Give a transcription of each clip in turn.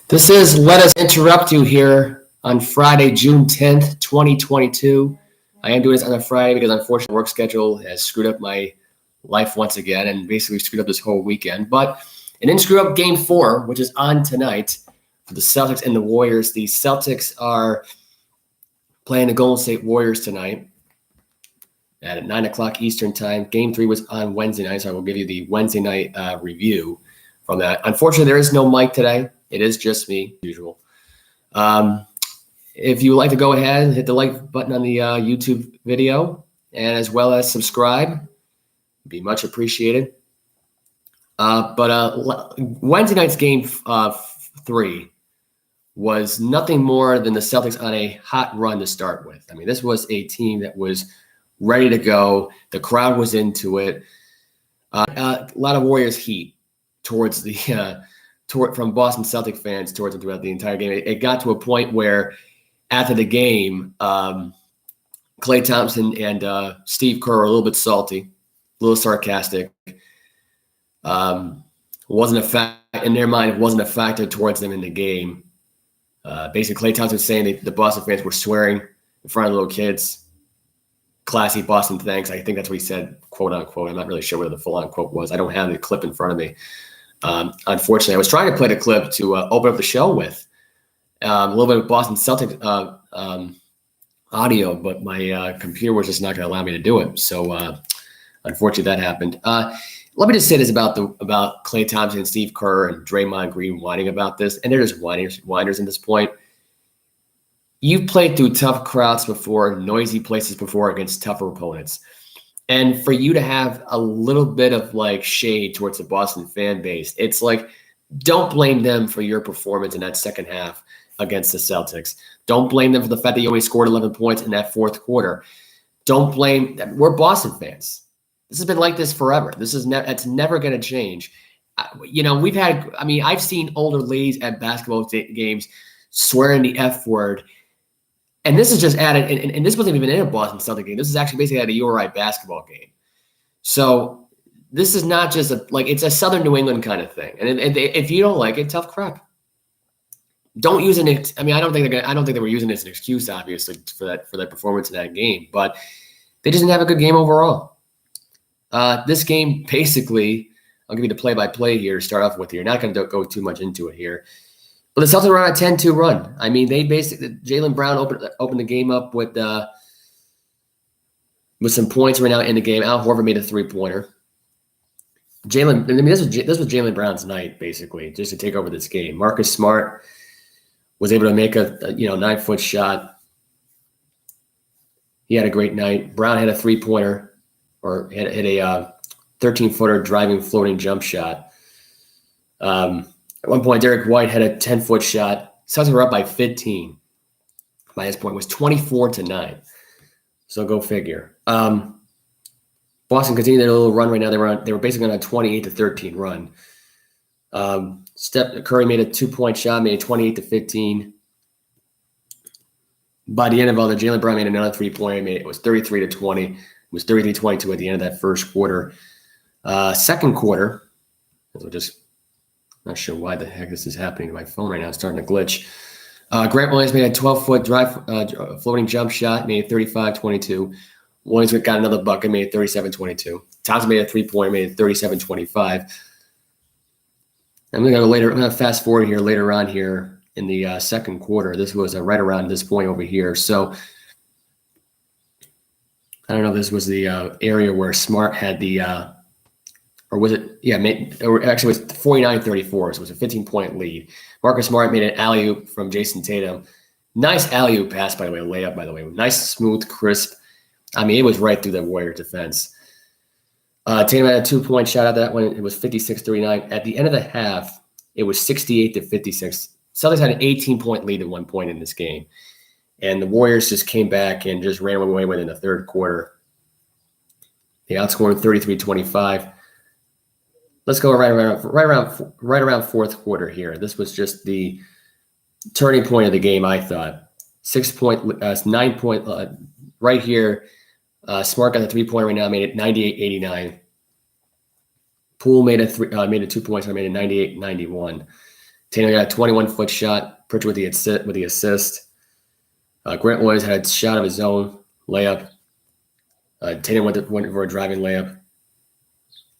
This is Let Us Interrupt You here on Friday, June 10th, 2022. I am doing this on a Friday because unfortunately work schedule has screwed up my life once again and basically screwed up this whole weekend. But it didn't screw up Game 4, which is on tonight for the Celtics and the Warriors. The Celtics are playing the Golden State Warriors tonight at 9 o'clock Eastern time. Game 3 was on Wednesday night, so I will give you the Wednesday night review from that. Unfortunately, there is no mic today. It is just me, as usual. If you would like to go ahead and hit the like button on the YouTube video, and as well as subscribe, it'd be much appreciated. But Wednesday night's Game 3 was nothing more than the Celtics on a hot run to start with. I mean, this was a team that was ready to go. The crowd was into it. A lot of Warriors heat towards the from Boston Celtic fans towards them throughout the entire game. It got to a point where after the game, Klay Thompson and Steve Kerr were a little bit salty, a little sarcastic. Wasn't a fact in their mind. It wasn't a factor towards them in the game. Basically, Klay Thompson was saying that the Boston fans were swearing in front of little kids. Classy Boston thanks. I think that's what he said, quote unquote. I'm not really sure what the full on quote was. I don't have the clip in front of me. Unfortunately, I was trying to play the clip to open up the show with a little bit of Boston Celtics audio, but my computer was just not going to allow me to do it. So unfortunately, that happened. Let me just say this about Klay Thompson and Steve Kerr and Draymond Green whining about this, and they're just whiners at this point. You've played through tough crowds before, noisy places before against tougher opponents. And for you to have a little bit of like shade towards the Boston fan base, it's like, don't blame them for your performance in that second half against the Celtics. Don't blame them for the fact that you only scored 11 points in that fourth quarter. Don't blame them. We're Boston fans. This has been like this forever. It's never going to change. I've seen older ladies at basketball games swearing the F word. And this is just added, and this wasn't even in a Boston Celtics game. This is actually basically at a URI basketball game. So this is not just it's a Southern New England kind of thing. And if you don't like it, tough crap. Don't use it. I mean, I don't think they were using it as an excuse, obviously, for that performance in that game. But they just didn't have a good game overall. This game, basically, I'll give you the play-by-play here to start off with. You're not going to go too much into it here. But the Celtics were on a 10-2 run. I mean, they basically Jaylen Brown opened the game up with some points right now in the game. Al Horford made a three-pointer. This was Jaylen Brown's night, basically, just to take over this game. Marcus Smart was able to make a 9-foot shot. He had a great night. Brown had a three-pointer, or hit a 13-footer driving floating jump shot. At one point, Derek White had a 10-foot shot. Celtics were up by 15. By this point, it was 24-9. So go figure. Boston continued their little run right now. They were basically on a 28-13 run. Curry made a 2-point shot, made it 28-15. By the end of all that, Jaylen Brown made another 3-pointer. It was 33-20. It was 33-22 at the end of that first quarter. Second quarter, not sure why the heck this is happening to my phone right now. It's starting to glitch. Grant Williams made a 12-foot drive, floating jump shot, made it 35-22. Williams got another bucket, made it 37-22. Thompson made a three-pointer, made it 37-25. I'm going to fast forward here later on here in the second quarter. This was right around this point over here. So I don't know if this was the area where Smart had the or was it? Yeah, actually it was 49-34, so it was a 15-point lead. Marcus Smart made an alley-oop from Jason Tatum. Nice alley-oop pass, by the way, layup, by the way. Nice, smooth, crisp. I mean, it was right through the Warrior defense. Tatum had a 2-point shot at that one. It was 56-39. At the end of the half, it was 68-56. Celtics had an 18-point lead at one point in this game. And the Warriors just came back and just ran away with it in the third quarter. They outscored 33-25. Let's go right around fourth quarter here. This was just the turning point of the game, I thought. 9-point right here. Smart got the 3-point right now, made it 98-89. Poole made a 2-point, so I made it 98-91. Tatum got a 21-foot shot. Pritchard with the assist. Grant Williams had a shot of his own layup. Tatum went for a driving layup.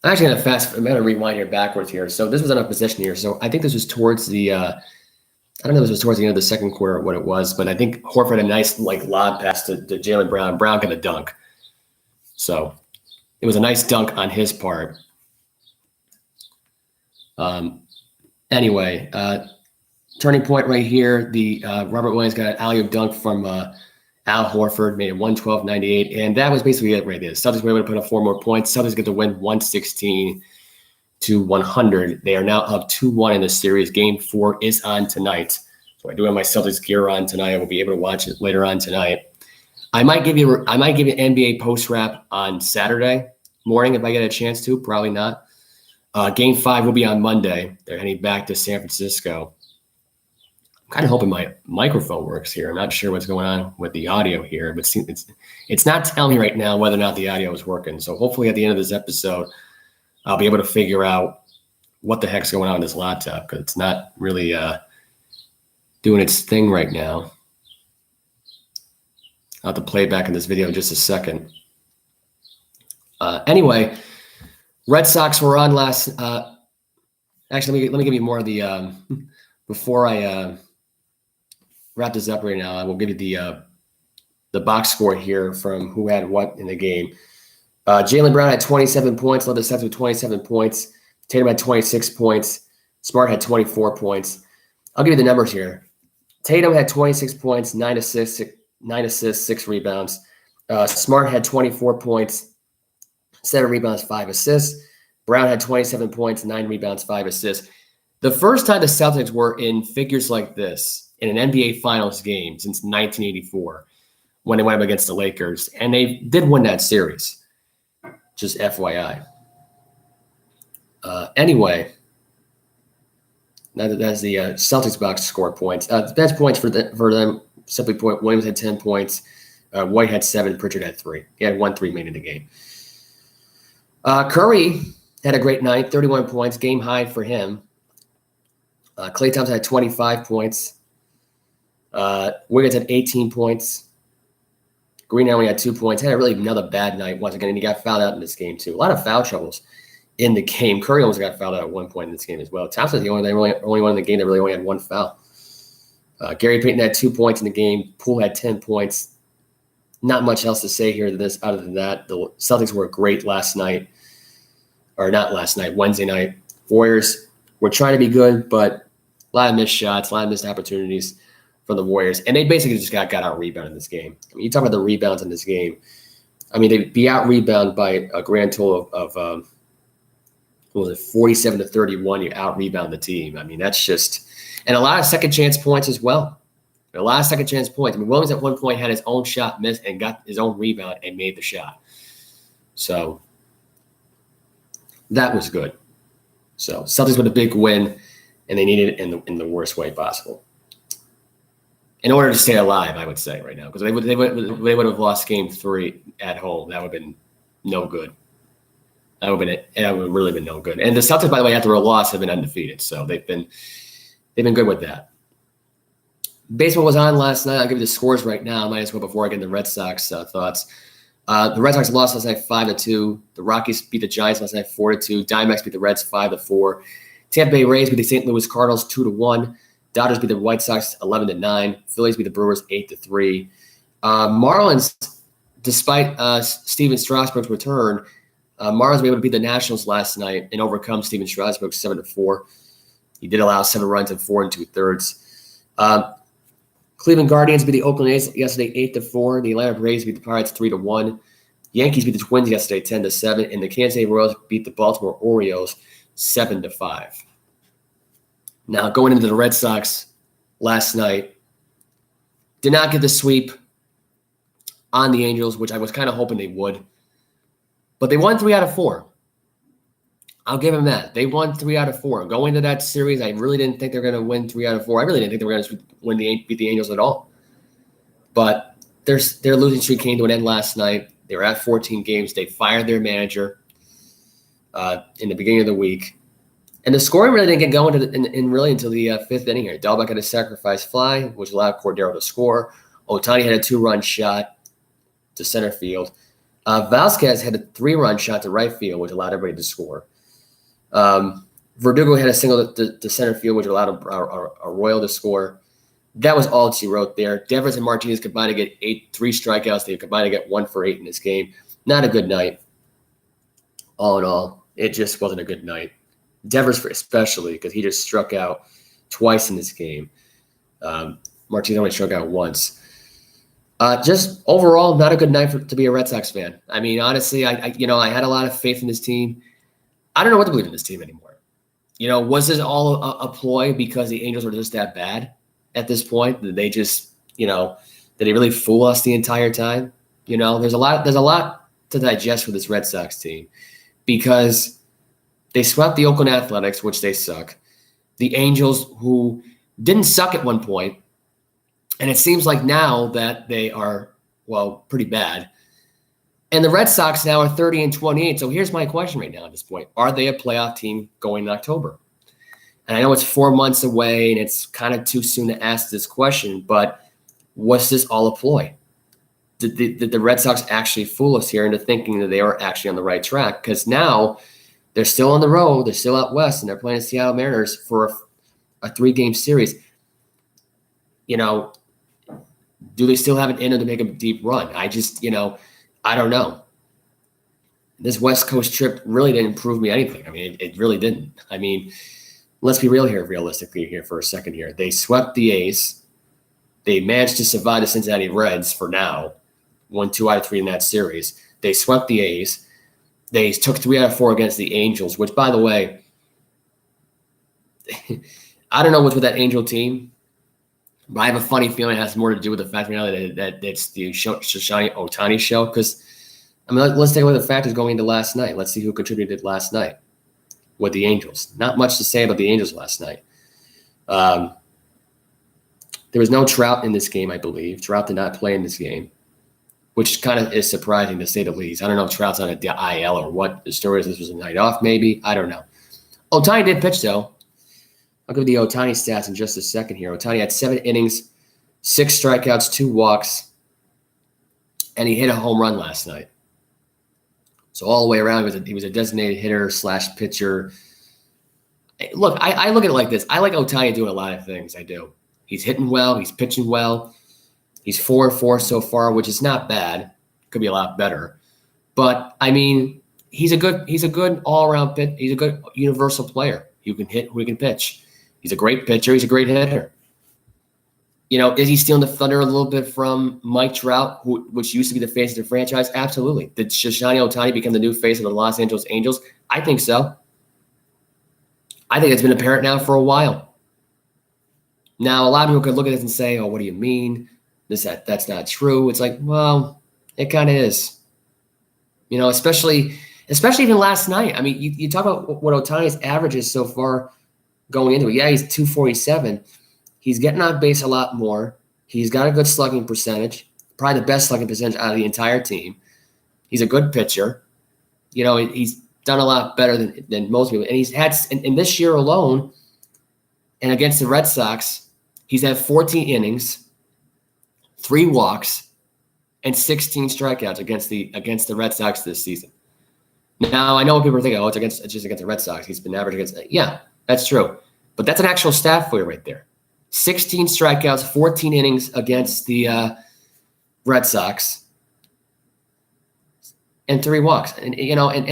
I'm actually I'm going to rewind here backwards here. So this was on a possession here. So I think this was towards the I don't know if this was towards the end of the second quarter or what it was, but I think Horford had a nice lob pass to Jaylen Brown. Brown got a dunk. So it was a nice dunk on his part. Anyway, turning point right here. The Robert Williams got an alley-oop dunk from Al Horford, made it 112-98, and that was basically it right there. Celtics were able to put up 4 more points. Celtics get to win 116-100. They are now up 2-1 in the series. Game 4 is on tonight. So I do have my Celtics gear on tonight. I will be able to watch it later on tonight. I might give you an NBA post wrap on Saturday morning if I get a chance to. Probably not. Game 5 will be on Monday. They're heading back to San Francisco. I'm kind of hoping my microphone works here. I'm not sure what's going on with the audio here, but it's not telling me right now whether or not the audio is working. So hopefully at the end of this episode, I'll be able to figure out what the heck's going on with this laptop because it's not really doing its thing right now. I'll have to play back in this video in just a second. Anyway, Red Sox were on last. Actually, let me give you more of the before I wrap this up right now. I will give you the box score here from who had what in the game. Jaylen Brown had 27 points, led the Celtics with 27 points. Tatum had 26 points. Smart had 24 points. I'll give you the numbers here. Tatum had 26 points, 9 assists, 6 rebounds. Smart had 24 points, 7 rebounds, 5 assists. Brown had 27 points, 9 rebounds, 5 assists. The first time the Celtics were in figures like this in an NBA Finals game since 1984 when they went up against the Lakers, and they did win that series. Just FYI. Anyway, that's the Celtics box score points. The best points for them, simply put, Williams had 10 points. White had 7. Pritchard had 3. He had 1 3 made in the game. Curry had a great night, 31 points, game high for him. Klay Thompson had 25 points. Wiggins had 18 points. Green only had 2 points. Had a really another bad night once again, and he got fouled out in this game too. A lot of foul troubles in the game. Curry almost got fouled out at one point in this game as well. Thompson's the only one in the game that really only had 1 foul. Gary Payton had 2 points in the game. Poole had 10 points. Not much else to say here other than that. The Celtics were great last night. Or not last night, Wednesday night. Warriors were trying to be good, but a lot of missed shots, a lot of missed opportunities from the Warriors. And they basically just got out-rebounded in this game. I mean, you talk about the rebounds in this game. I mean, they'd be out-rebounded by a grand total of 47-31. You out-rebound the team. I mean, that's just – and a lot of second-chance points as well. A lot of second-chance points. I mean, Williams at one point had his own shot missed and got his own rebound and made the shot. So that was good. So Celtics with a big win, and they needed it in the worst way possible. In order to stay alive, I would say right now, because they would have lost Game 3 at home. That would have been no good. That would have really been no good. And the Celtics, by the way, after a loss, have been undefeated, so they've been good with that. Baseball was on last night. I'll give you the scores right now. I might as well before I get into the Red Sox thoughts. The Red Sox lost last night 5-2. The Rockies beat the Giants last night 4-2. Diamondbacks beat the Reds 5-4. Tampa Bay Rays beat the St. Louis Cardinals 2-1. Dodgers beat the White Sox 11-9. Phillies beat the Brewers 8-3. Marlins, despite Steven Strasburg's return, Marlins were able to beat the Nationals last night and overcome Steven Strasburg 7-4. He did allow 7 runs in 4 2/3. Cleveland Guardians beat the Oakland A's yesterday 8-4. The Atlanta Braves beat the Pirates 3-1. Yankees beat the Twins yesterday 10-7, and the Kansas City Royals beat the Baltimore Orioles 7-5. Now going into the Red Sox last night, did not get the sweep on the Angels, which I was kind of hoping they would, but they won 3 out of 4. I'll give them that. They won 3 out of 4. Going into that series, I really didn't think they were going to win 3 out of 4. I really didn't think they were going to beat the Angels at all. But their losing streak came to an end last night. They were at 14 games. They fired their manager in the beginning of the week. And the scoring really didn't get going really until the fifth inning here. Dalbec had a sacrifice fly, which allowed Cordero to score. Ohtani had a 2-run shot to center field. Vasquez had a 3-run shot to right field, which allowed everybody to score. Verdugo had a single to center field, which allowed a Royal to score. That was all she wrote there. Devers and Martinez combined to get 3 strikeouts. They combined to get 1 for 8 in this game. Not a good night. All in all, it just wasn't a good night. Devers especially, because he just struck out twice in this game. Martinez only struck out once. Just overall, not a good night to be a Red Sox fan. I mean, honestly, I had a lot of faith in this team. I don't know what to believe in this team anymore. Was this all a ploy because the Angels were just that bad at this point? Did they just, did they really fool us the entire time? There's a lot to digest with this Red Sox team because they swept the Oakland Athletics, which they suck. The Angels, who didn't suck at one point, and it seems like now that they are, pretty bad. And the Red Sox now are 30-28. So here's my question right now at this point. Are they a playoff team going in October? And I know it's 4 months away and it's kind of too soon to ask this question, but was this all a ploy? Did the Red Sox actually fool us here into thinking that they are actually on the right track? Because now they're still on the road. They're still out west, and they're playing the Seattle Mariners for a 3-game series. Do they still have it in them to make a deep run? I just, I don't know. This West Coast trip really didn't prove me anything. I mean, it really didn't. I mean, let's be realistically here for a second here. They swept the A's. They managed to survive the Cincinnati Reds for now. Won 2 out of 3 in that series. They swept the A's. They took 3 out of 4 against the Angels, which, by the way, I don't know what's with that Angel team, but I have a funny feeling it has more to do with the fact that it's the Shoshani Ohtani show. Because, let's take a look at the factors going into last night. Let's see who contributed last night with the Angels. Not much to say about the Angels last night. There was no Trout in this game, I believe. Trout did not play in this game, which kind of is surprising to say the least. I don't know if Trout's on a IL or what. The story is this was a night off, maybe. I don't know. Ohtani did pitch, though. I'll give the Ohtani stats in just a second here. Ohtani had 7 innings, 6 strikeouts, 2 walks, and he hit a home run last night. So all the way around, he was a designated hitter / pitcher. Look, I look at it like this. I like Ohtani doing a lot of things. I do. He's hitting well. He's pitching well. He's 4-4 so far, which is not bad. Could be a lot better. But, I mean, he's a good all-around pitcher. He's a good universal player. Who can hit, who can pitch. He's a great pitcher. He's a great hitter. Is he stealing the thunder a little bit from Mike Trout, which used to be the face of the franchise? Absolutely. Did Shoshani Ohtani become the new face of the Los Angeles Angels? I think so. I think it's been apparent now for a while. Now, a lot of people could look at this and say, oh, what do you mean? That's not true. It's like, well, it kind of is. Especially even last night. I mean, you talk about what Ohtani's average is so far going into it. Yeah, he's 247. He's getting on base a lot more. He's got a good slugging percentage, probably the best slugging percentage out of the entire team. He's a good pitcher. He's done a lot better than most people. And he's had, in this year alone, and against the Red Sox, he's had 14 innings, 3 walks, and 16 strikeouts against the Red Sox this season. Now, I know what people are thinking, it's just against the Red Sox. He's been average against – yeah, that's true. But that's an actual stat for you right there. 16 strikeouts, 14 innings against the Red Sox, and 3 walks. And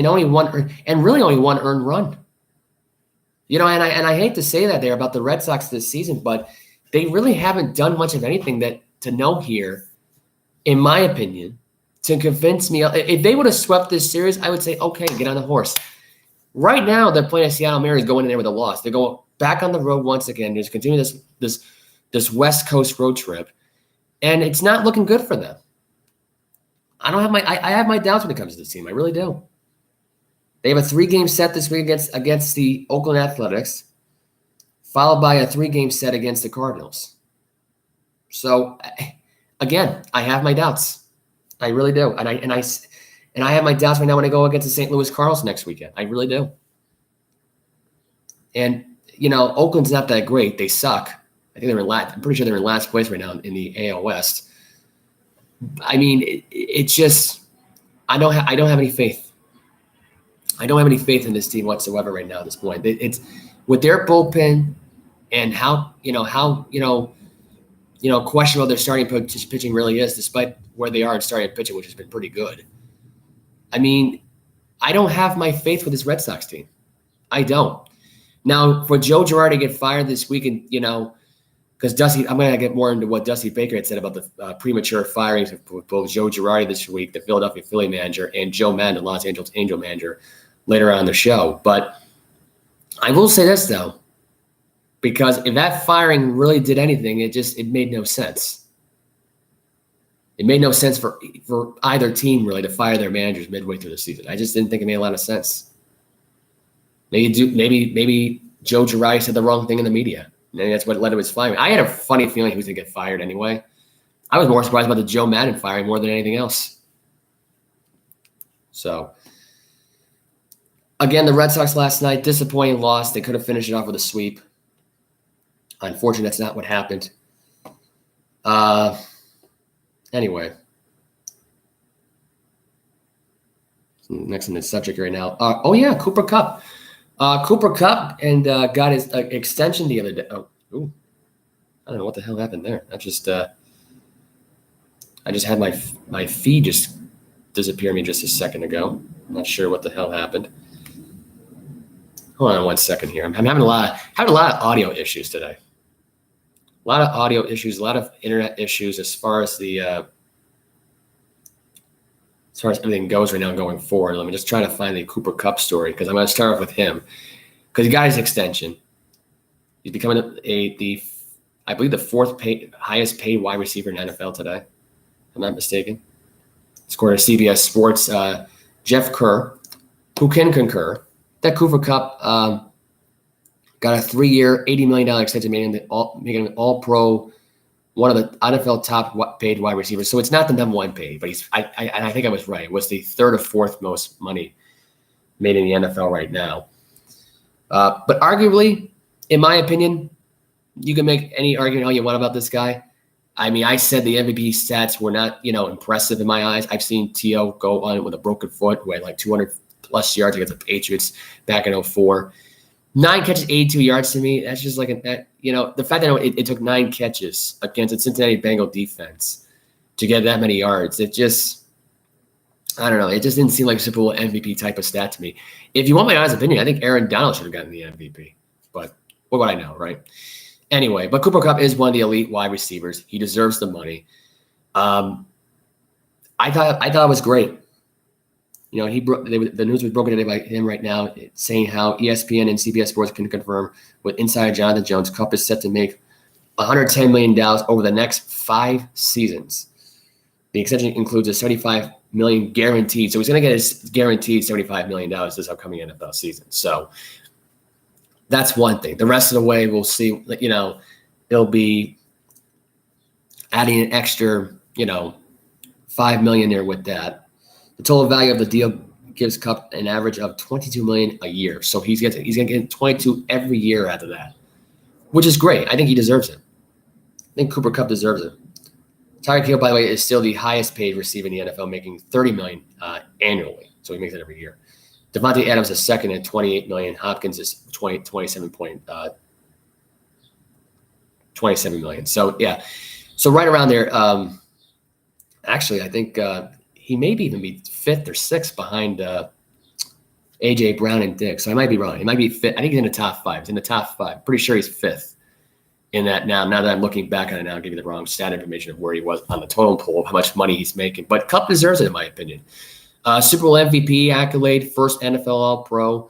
only one – and really only 1 earned run. And I hate to say that there about the Red Sox this season, but they really haven't done much of anything to know here, in my opinion, to convince me. If they would have swept this series, I would say, okay, get on the horse. Right now, they're playing Seattle Mariners going in there with a loss. They're going back on the road once again. They're just continuing this West Coast road trip, and it's not looking good for them. I have my doubts when it comes to this team. I really do. They have a 3-game set this week against the Oakland Athletics, followed by a 3-game set against the Cardinals. So, again, I have my doubts. I really do. And I have my doubts right now when I go against the St. Louis Cardinals next weekend. I really do. And, Oakland's not that great. They suck. I think I'm pretty sure they're in last place right now in the AL West. I mean, it's just I don't have any faith. I don't have any faith in this team whatsoever right now at this point. It's with their bullpen and how questionable their starting pitching really is, despite where they are in starting pitching, which has been pretty good. I mean, I don't have my faith with this Red Sox team. I don't. Now, for Joe Girardi to get fired this week, and because I'm going to get more into what Dusty Baker had said about the premature firings of both Joe Girardi this week, the Philadelphia Philly manager, and Joe Madden, the Los Angeles Angel manager, later on in the show. But I will say this, though, because if that firing really did anything, it made no sense. It made no sense for either team, really, to fire their managers midway through the season. I just didn't think it made a lot of sense. Maybe Joe Girardi said the wrong thing in the media. And that's what led to his firing. I had a funny feeling he was going to get fired anyway. I was more surprised about the Joe Madden firing more than anything else. So, again, the Red Sox last night, disappointing loss. They could have finished it off with a sweep. Unfortunately, that's not what happened. Anyway. Next on the subject right now. Cooper Kupp. Cooper Kupp and got his extension the other day. I don't know what the hell happened there. I just had my feed just disappear me just a second ago. I'm not sure what the hell happened. Hold on 1 second here. I'm having a lot of audio issues today. A lot of audio issues, a lot of internet issues as far as everything goes right now going forward. Let me just try to find the Cooper Kupp story because I'm going to start off with him because he got his extension. He's becoming I believe the fourth highest paid wide receiver in NFL today. If I'm not mistaken. According to CBS Sports, Jeff Kerr, who can concur that Cooper Kupp got a 3-year, $80 million extension, making him an All-Pro, one of the NFL top paid wide receivers. So it's not the number one paid, but I think I was right. It was the third or fourth most money made in the NFL right now. But arguably, in my opinion, you can make any argument all you want about this guy. I mean, I said the MVP stats were not, impressive in my eyes. I've seen T.O. go on with a broken foot who had like 200 plus yards against the Patriots back in 2004. 9 catches, 82 yards to me. That's just like the fact that it took 9 catches against the Cincinnati Bengal defense to get that many yards. It just, I don't know. It just didn't seem like a Super Bowl MVP type of stat to me. If you want my honest opinion, I think Aaron Donald should have gotten the MVP. But what would I know, right? Anyway, but Cooper Kupp is one of the elite wide receivers. He deserves the money. I thought it was great. The news was broken today by him right now, saying how ESPN and CBS Sports can confirm with insider Jonathan Jones, Kupp is set to make $110 million over the next 5 seasons. The extension includes a $75 million guaranteed. So he's going to get his guaranteed $75 million this upcoming NFL season. So that's one thing. The rest of the way, we'll see, they'll be adding an extra, $5 million there with that. The total value of the deal gives Kupp an average of $22 million a year. So he's going to get 22 every year after that, which is great. I think he deserves it. I think Cooper Kupp deserves it. Tyreek Hill, by the way, is still the highest paid receiver in the NFL, making $30 million annually. So he makes it every year. Devontae Adams is second at $28 million. Hopkins is $27 million. So yeah, so right around there. Actually, I think he may even be 5th or 6th behind A.J. Brown and Diggs. So I might be wrong. He might be 5th. I think he's in the top 5. He's in the top 5. Pretty sure he's 5th in that now. Now that I'm looking back on it now, I'll give you the wrong stat information of where he was on the total poll, how much money he's making. But Kupp deserves it, in my opinion. Super Bowl MVP accolade, first NFL All-Pro.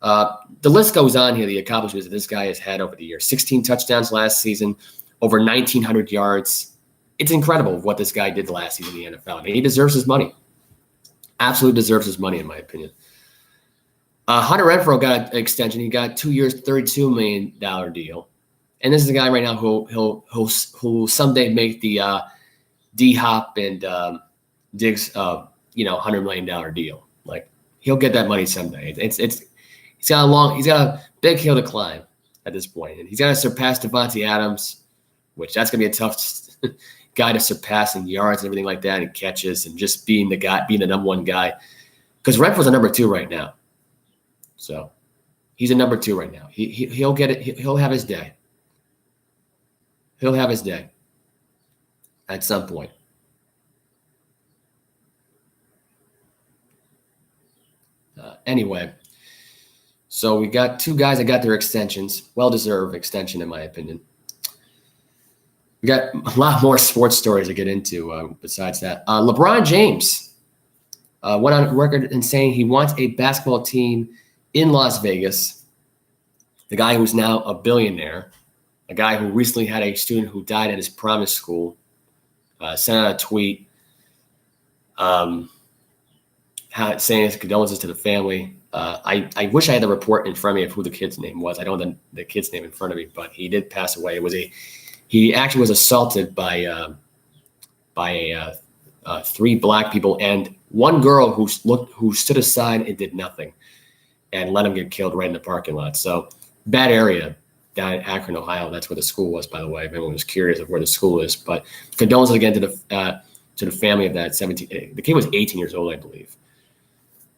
The list goes on here, the accomplishments that this guy has had over the years. 16 touchdowns last season, over 1,900 yards. It's incredible what this guy did last season in the NFL. I mean, he deserves his money. Absolutely deserves his money, in my opinion. Hunter Renfrow got an extension. He got 2 years, $32 million deal. And this is a guy right now who'll someday make the D-Hop and Diggs $100 million deal. Like, he'll get that money someday. He's got a big hill to climb at this point. And he's got to surpass Devontae Adams, which that's going to be a tough guy to surpass in yards and everything like that, and catches, and just being the number one guy. Because Renfrow's a number 2 right now. So he's a number 2 right now. He'll get it. He'll have his day. He'll have his day at some point. Anyway, so we got 2 guys that got their extensions, well-deserved extension in my opinion. We got a lot more sports stories to get into besides that. LeBron James went on record in saying he wants a basketball team in Las Vegas. The guy who's now a billionaire, a guy who recently had a student who died at his promise school, sent out a tweet saying his condolences to the family. I wish I had the report in front of me of who the kid's name was. I don't have the kid's name in front of me, but he did pass away. He actually was assaulted by 3 black people and 1 girl who stood aside and did nothing and let him get killed right in the parking lot. So bad area down in Akron, Ohio. That's where the school was, by the way, if anyone was curious of where the school is. But condolences again to the family of that 17. The kid was 18 years old, I believe.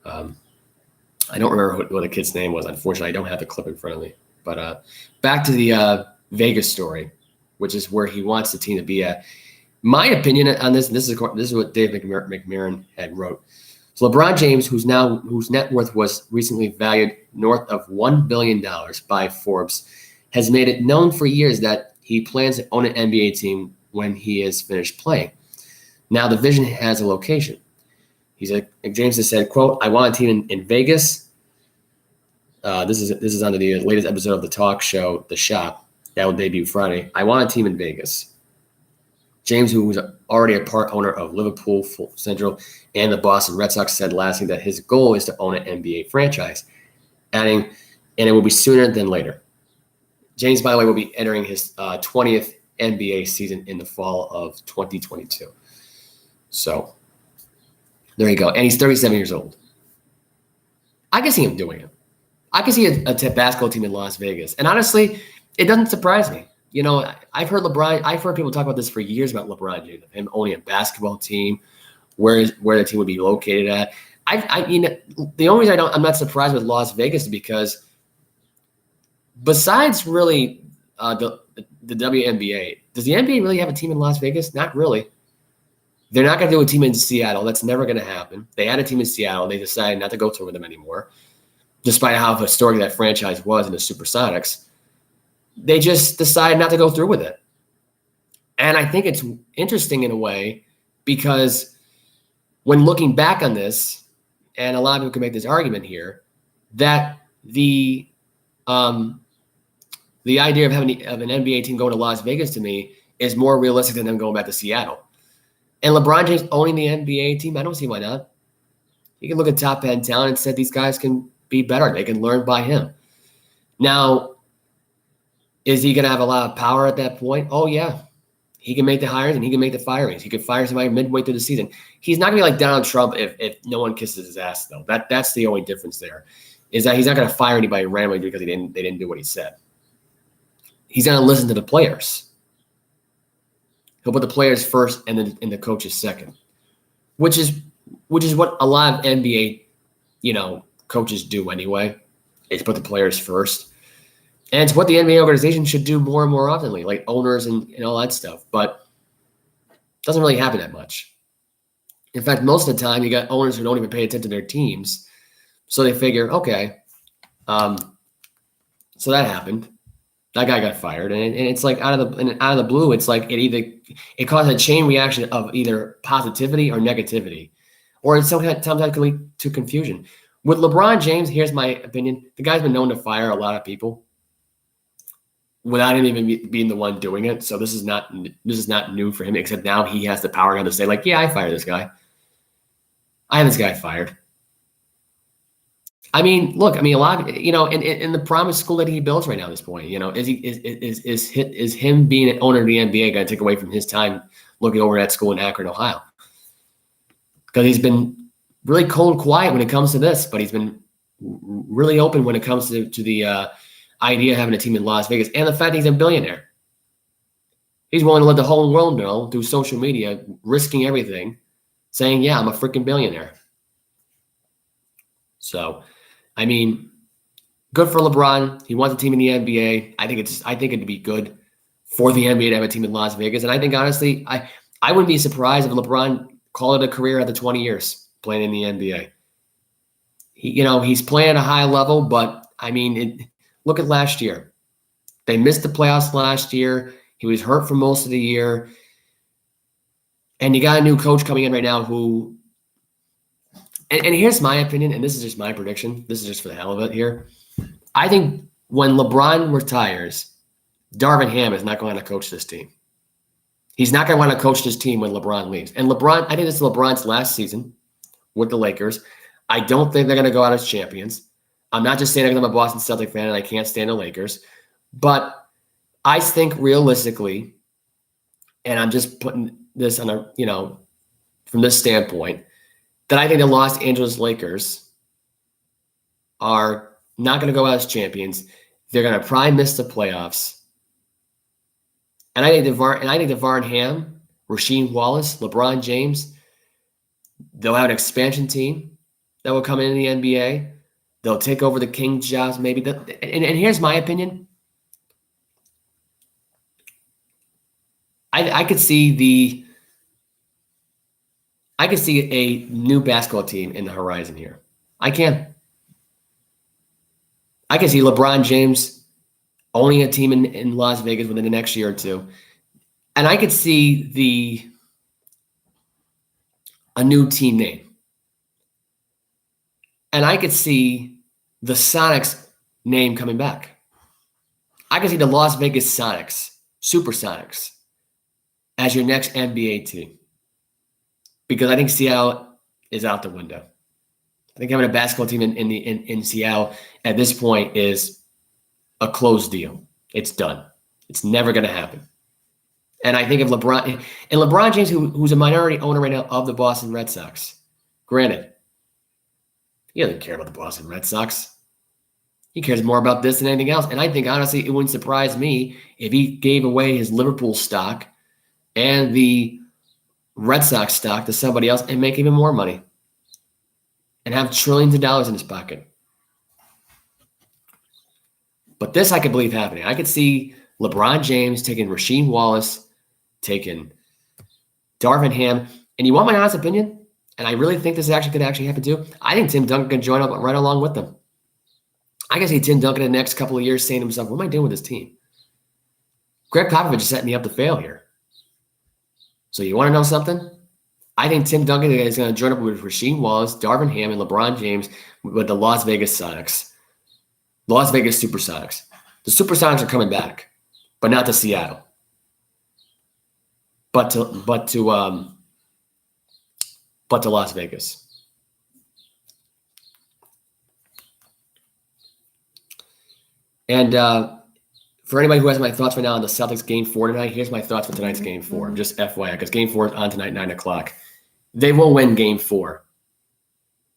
I don't remember what the kid's name was. Unfortunately, I don't have the clip in front of me. But back to the Vegas story, which is where he wants the team to be at. My opinion on this, and this is what Dave McMahon had wrote. So LeBron James, whose net worth was recently valued north of $1 billion by Forbes, has made it known for years that he plans to own an NBA team when he is finished playing. Now the vision has a location. James has said, quote, "I want a team in Vegas." This is under the latest episode of the talk show, The Shop. That will debut Friday. "I want a team in Vegas." James, who was already a part owner of Liverpool Central and the Boston Red Sox, said last week that his goal is to own an NBA franchise, adding, "And it will be sooner than later." James, by the way, will be entering his 20th NBA season in the fall of 2022. So there you go. And he's 37 years old. I can see him doing it. I can see a basketball team in Las Vegas. And honestly, it doesn't surprise me. You know, I've heard people talk about this for years about LeBron James, him owning a basketball team, where the team would be located at. The only reason I'm not surprised with Las Vegas is because besides really the WNBA, does the NBA really have a team in Las Vegas? Not really. They're not going to do a team in Seattle. That's never going to happen. They had a team in Seattle. They decided not to go through with them anymore, despite how historic that franchise was in the Supersonics. They just decided not to go through with it. And I think it's interesting in a way because when looking back on this, and a lot of people can make this argument here, that the idea of having an NBA team going to Las Vegas to me is more realistic than them going back to Seattle. And LeBron James owning the NBA team, I don't see why not. You can look at top end talent and said these guys can be better. They can learn by him. Now, is he going to have a lot of power at that point? Oh, yeah. He can make the hires and he can make the firings. He could fire somebody midway through the season. He's not going to be like Donald Trump if no one kisses his ass, though. That's the only difference there, is that he's not going to fire anybody randomly because they didn't do what he said. He's going to listen to the players. He'll put the players first and then the coaches second, which is what a lot of NBA, coaches do anyway. Is put the players first, and it's what the NBA organization should do more and more often, like owners and all that stuff. But it doesn't really happen that much. In fact, most of the time you got owners who don't even pay attention to their teams, so they figure, okay, so that happened. That guy got fired, and it's like out of the blue. It's like it caused a chain reaction of either positivity or negativity, or it's sometimes can lead to confusion. With LeBron James, here's my opinion: the guy's been known to fire a lot of people without him even being the one doing it. So this is not new for him. Except now he has the power now to say, like, yeah, I fired this guy. I had this guy fired. I mean, look, a lot of, in the promise school that he builds right now at this point, is him being an owner of the NBA going to take away from his time looking over at school in Akron, Ohio? Because he's been really cold and quiet when it comes to this, but he's been really open when it comes to the idea of having a team in Las Vegas and the fact that he's a billionaire. He's willing to let the whole world know through social media, risking everything, saying, yeah, I'm a freaking billionaire. So, I mean, good for LeBron. He wants a team in the NBA. I think it'd be good for the NBA to have a team in Las Vegas. And I think, honestly, I wouldn't be surprised if LeBron called it a career after 20 years playing in the NBA. He's playing at a high level, but, I mean, look at last year. They missed the playoffs last year. He was hurt for most of the year. And you got a new coach coming in right now who – and here's my opinion, and this is just my prediction. This is just for the hell of it here. I think when LeBron retires, Darvin Ham is not going to coach this team. He's not going to want to coach this team when LeBron leaves. And LeBron, I think this is LeBron's last season with the Lakers. I don't think they're going to go out as champions. I'm not just saying I'm a Boston Celtics fan and I can't stand the Lakers. But I think realistically, and I'm just putting this on a, from this standpoint, that I think the Los Angeles Lakers are not going to go out as champions. They're going to probably miss the playoffs. And I think Darvin Ham, Rasheed Wallace, LeBron James, they'll have an expansion team that will come in the NBA. They'll take over the Kings jobs, maybe. And here's my opinion. I could see a new basketball team in the horizon here. I can see LeBron James owning a team in Las Vegas within the next year or two. And I could see a new team name. And I could see the Sonics name coming back. I could see the Las Vegas Sonics, Supersonics, as your next NBA team. Because I think Seattle is out the window. I think having a basketball team in Seattle at this point is a closed deal. It's done. It's never going to happen. And I think if LeBron James, who's a minority owner right now of the Boston Red Sox, granted, he doesn't care about the Boston Red Sox. He cares more about this than anything else. And I think, honestly, it wouldn't surprise me if he gave away his Liverpool stock and the Red Sox stock to somebody else and make even more money and have trillions of dollars in his pocket. But this I could believe happening. I could see LeBron James taking Rasheed Wallace, taking Darvin Ham. And you want my honest opinion? And I really think this could actually happen too. I think Tim Duncan can join up right along with them. I can see Tim Duncan in the next couple of years saying to himself, what am I doing with this team? Greg Popovich is setting me up to fail here. So you want to know something? I think Tim Duncan is going to join up with Rasheed Wallace, Darvin Ham, and LeBron James with the Las Vegas Sonics. Las Vegas Supersonics. The Supersonics are coming back, but not to Seattle. But to Las Vegas. And for anybody who has my thoughts right now on the Celtics Game 4 tonight, here's my thoughts for tonight's Game 4. Just FYI, because Game 4 is on tonight, 9 o'clock. They will win Game 4.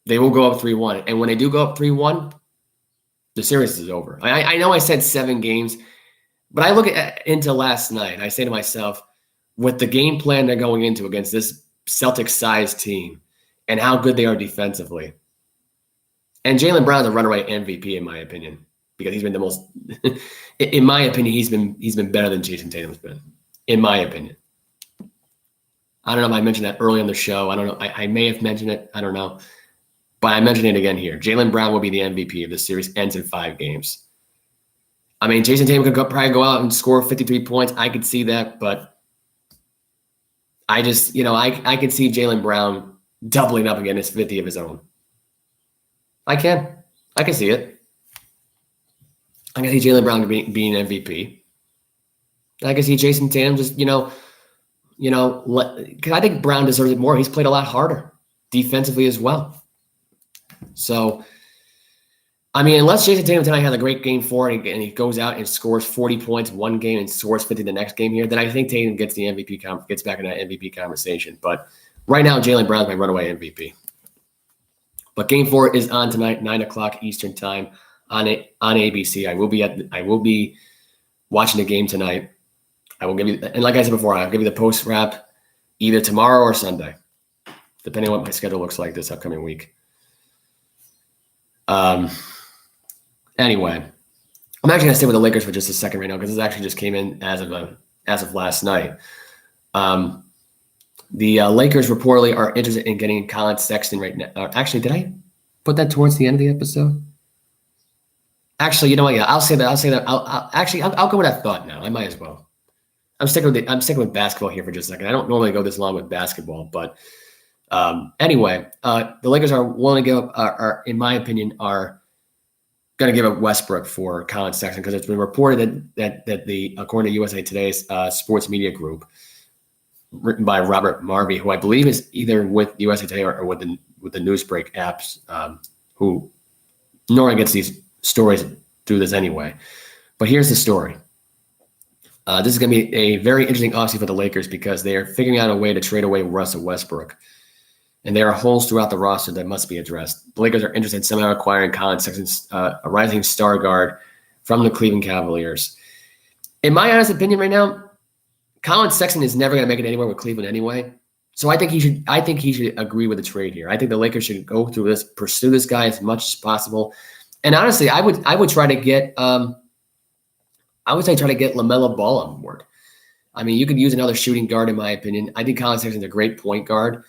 They will go up 3-1. And when they do go up 3-1, the series is over. I know I said 7 games, but I look into last night. I say to myself, with the game plan they're going into against this Celtics-sized team and how good they are defensively, and Jaylen Brown's a runaway MVP in my opinion, because he's been the most, in my opinion, he's been better than Jason Tatum's been, in my opinion. I don't know if I mentioned that early on the show. I don't know. I may have mentioned it. I don't know. But I mentioned it again here. Jaylen Brown will be the MVP if the series ends in 5 games. I mean, Jason Tatum could probably go out and score 53 points. I could see that, but I just, I could see Jaylen Brown doubling up against 50 of his own. I can see it. I can see Jaylen Brown being MVP. I can see Jason Tatum just, because I think Brown deserves it more. He's played a lot harder defensively as well. So, I mean, unless Jason Tatum tonight has a great Game 4 and he goes out and scores 40 points one game and scores 50 the next game here, then I think Tatum gets the MVP gets back in that MVP conversation. But right now, Jaylen Brown's my runaway MVP. But Game 4 is on tonight, 9 o'clock Eastern time on ABC. I will be watching the game tonight. I will give you, and like I said before, I'll give you the post wrap either tomorrow or Sunday, depending on what my schedule looks like this upcoming week. Anyway, I'm actually going to stay with the Lakers for just a second right now, because this actually just came in as of last night. The Lakers reportedly are interested in getting Colin Sexton right now. Actually, did I put that towards the end of the episode? Actually, you know what? Yeah, I'll say that. I'll go with that thought now. I might as well. I'm sticking with basketball here for just a second. I don't normally go this long with basketball, but anyway, the Lakers are willing to give up, are in my opinion, are going to give up Westbrook for Colin Sexton, because it's been reported that the according to USA Today's sports media group, written by Robert Marvey, who I believe is either with USA Today or with the Newsbreak apps, who normally gets these stories through this anyway. But here's the story. This is going to be a very interesting offseason for the Lakers, because they are figuring out a way to trade away Russell Westbrook. And there are holes throughout the roster that must be addressed. The Lakers are interested in somehow acquiring Colin Sexton, a rising star guard from the Cleveland Cavaliers. In my honest opinion right now, Colin Sexton is never going to make it anywhere with Cleveland anyway. So I think he should agree with the trade here. I think the Lakers should go through this, pursue this guy as much as possible. And honestly, I would try to get try to get LaMelo Ball on board. I mean, you could use another shooting guard, in my opinion. I think Colin Sexton's a great point guard.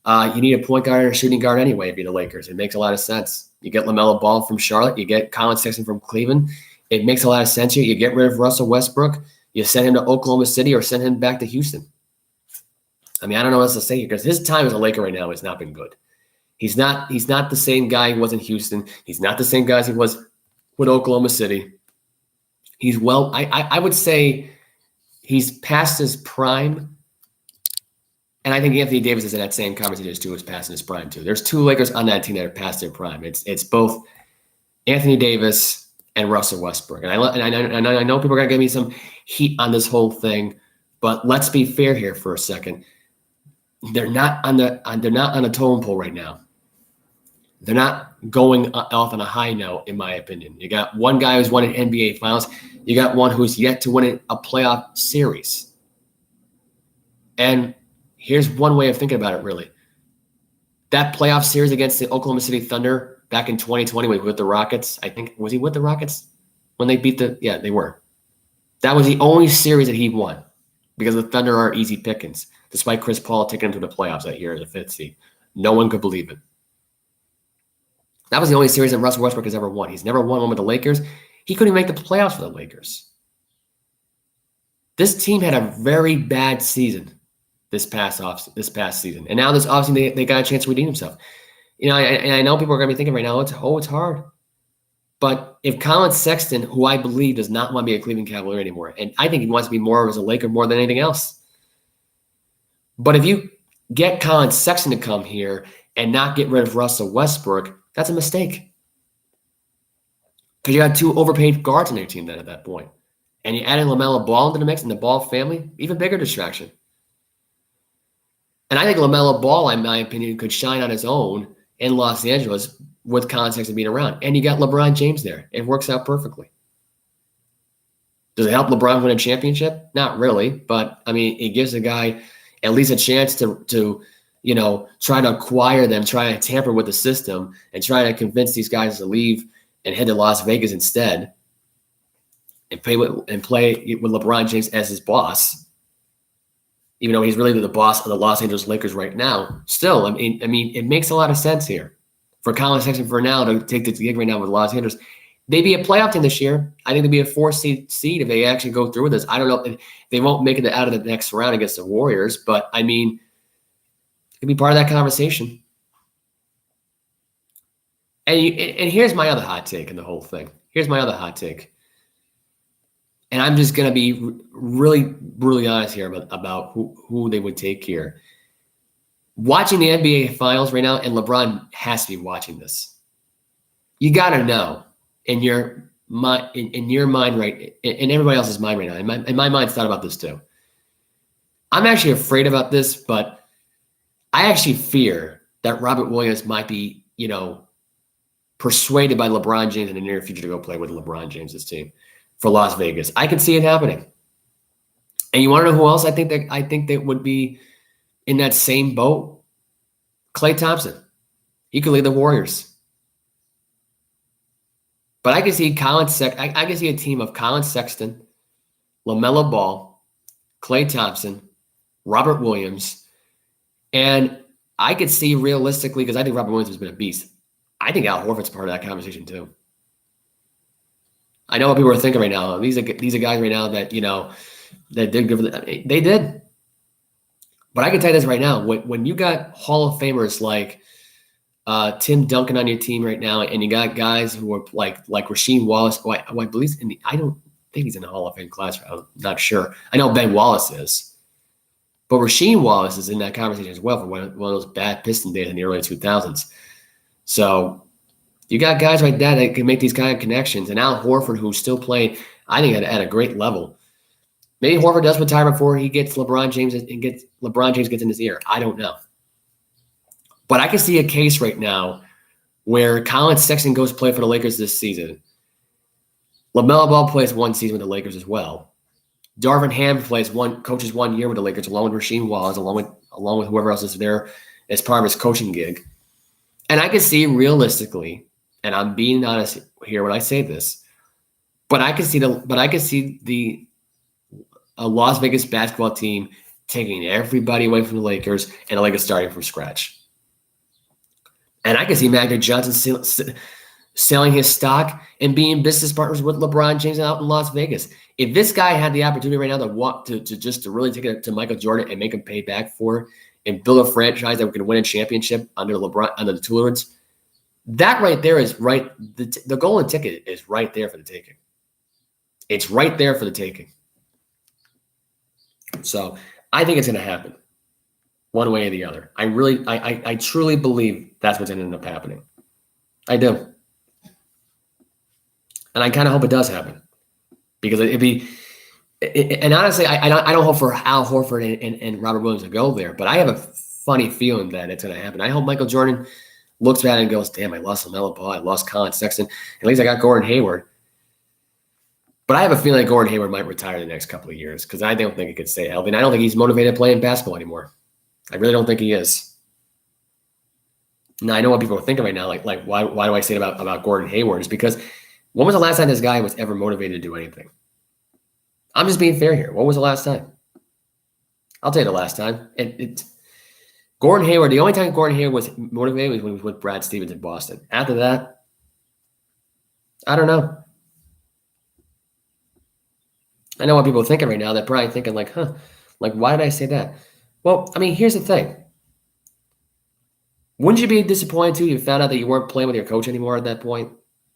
You need a point guard and a shooting guard anyway if you're the Lakers. It makes a lot of sense. You get LaMelo Ball from Charlotte. You get Colin Sexton from Cleveland. It makes a lot of sense here. You get rid of Russell Westbrook. You send him to Oklahoma City or send him back to Houston. I mean, I don't know what else to say here, because his time as a Laker right now has not been good. He's not the same guy he was in Houston. He's not the same guy as he was with Oklahoma City. He's I would say he's past his prime. And I think Anthony Davis is in that same conversation too, is passing his prime too. There's two Lakers on that team that are past their prime. It's both Anthony Davis and Russell Westbrook. And I know people are going to give me some heat on this whole thing, but let's be fair here for a second. They're not on the totem pole right now. They're not going off on a high note, in my opinion. You got one guy who's won an NBA Finals. You got one who's yet to win a playoff series. And here's one way of thinking about it, really. That playoff series against the Oklahoma City Thunder back in 2020 with the Rockets, I think, was he with the Rockets when they beat yeah, they were. That was the only series that he won, because the Thunder are easy pickings, despite Chris Paul taking him to the playoffs that year as a fifth seed. No one could believe it. That was the only series that Russell Westbrook has ever won. He's never won one with the Lakers. He couldn't even make the playoffs for the Lakers. This team had a very bad season this past season. And now this offseason, they got a chance to redeem themselves. You know, and I know people are going to be thinking right now, it's hard. But if Colin Sexton, who I believe does not want to be a Cleveland Cavalier anymore, and I think he wants to be more as a Laker more than anything else. But if you get Colin Sexton to come here and not get rid of Russell Westbrook, that's a mistake. Because you got two overpaid guards on your team then at that point. And you add in LaMelo Ball into the mix and the Ball family, even bigger distraction. And I think LaMelo Ball, in my opinion, could shine on his own in Los Angeles with Colin Sexton being around. And you got LeBron James there. It works out perfectly. Does it help LeBron win a championship? Not really. But, I mean, it gives a guy at least a chance to you know, try to acquire them, try to tamper with the system, and try to convince these guys to leave and head to Las Vegas instead and play with LeBron James as his boss. Even though he's really the boss of the Los Angeles Lakers right now, still, I mean, it makes a lot of sense here for Colin Sexton for now to take the gig right now with Los Angeles. They'd be a playoff team this year. I think they'd be a 4 seed if they actually go through with this. I don't know if they won't make it out of the next round against the Warriors, but I mean, it could be part of that conversation. And here's my other hot take in the whole thing. Here's my other hot take. And I'm just going to be really brutally honest here about who they would take here. Watching the NBA Finals right now, and LeBron has to be watching this. You got to know in your mind, right, in everybody else's mind right now. And my mind's thought about this too. I'm actually afraid about this, but I actually fear that Robert Williams might be, you know, persuaded by LeBron James in the near future to go play with LeBron James's team for Las Vegas. I can see it happening. And you want to know who else I think that would be in that same boat? Klay Thompson. He could lead the Warriors. But I can see I can see a team of Colin Sexton, LaMelo Ball, Klay Thompson, Robert Williams, and I could see realistically, because I think Robert Williams has been a beast, I think Al Horford's part of that conversation too. I know what people are thinking right now. These are guys right now that, that did give they did. But I can tell you this right now, when you got Hall of Famers like Tim Duncan on your team right now, and you got guys who are like Rasheed Wallace, who I believe I don't think he's in the Hall of Fame class. I'm not sure. I know Ben Wallace is. But Rasheed Wallace is in that conversation as well for one of those bad Piston days in the early 2000s. So you got guys like that can make these kind of connections. And Al Horford, who's still playing, I think, at a great level. Maybe Horford does retire before he gets LeBron James gets in his ear. I don't know. But I can see a case right now where Colin Sexton goes play for the Lakers this season. LaMelo Ball plays one season with the Lakers as well. Darvin Ham coaches 1 year with the Lakers, along with Rasheed Wallace, along with whoever else is there as part of his coaching gig. And I can see realistically, and I'm being honest here when I say this, but I can see the Las Vegas basketball team taking everybody away from the Lakers and the Lakers starting from scratch. And I can see Magic Johnson selling his stock and being business partners with LeBron James out in Las Vegas. If this guy had the opportunity right now to really take it to Michael Jordan and make him pay back for it and build a franchise that could win a championship under LeBron, under the Tullins, that right there is right. The golden ticket is right there for the taking. It's right there for the taking. So I think it's going to happen one way or the other. I truly believe that's what's going to end up happening. I do. And I kind of hope it does happen because and honestly, I don't hope for Al Horford and Robert Williams to go there, but I have a funny feeling that it's going to happen. I hope Michael Jordan looks at it and goes, damn, I lost LaMelo Ball, I lost Colin Sexton. At least I got Gordon Hayward. But I have a feeling that Gordon Hayward might retire the next couple of years because I don't think he could stay healthy. And I don't think he's motivated playing basketball anymore. I really don't think he is. Now, I know what people are thinking right now, like why do I say it about Gordon Hayward? Is because when was the last time this guy was ever motivated to do anything? I'm just being fair here. When was the last time? I'll tell you the last time. Gordon Hayward, the only time Gordon Hayward was motivated was when he was with Brad Stevens in Boston. After that, I don't know. I know what people are thinking right now. They're probably thinking like, why did I say that? Well, I mean, here's the thing. Wouldn't you be disappointed too? You found out that you weren't playing with your coach anymore at that point,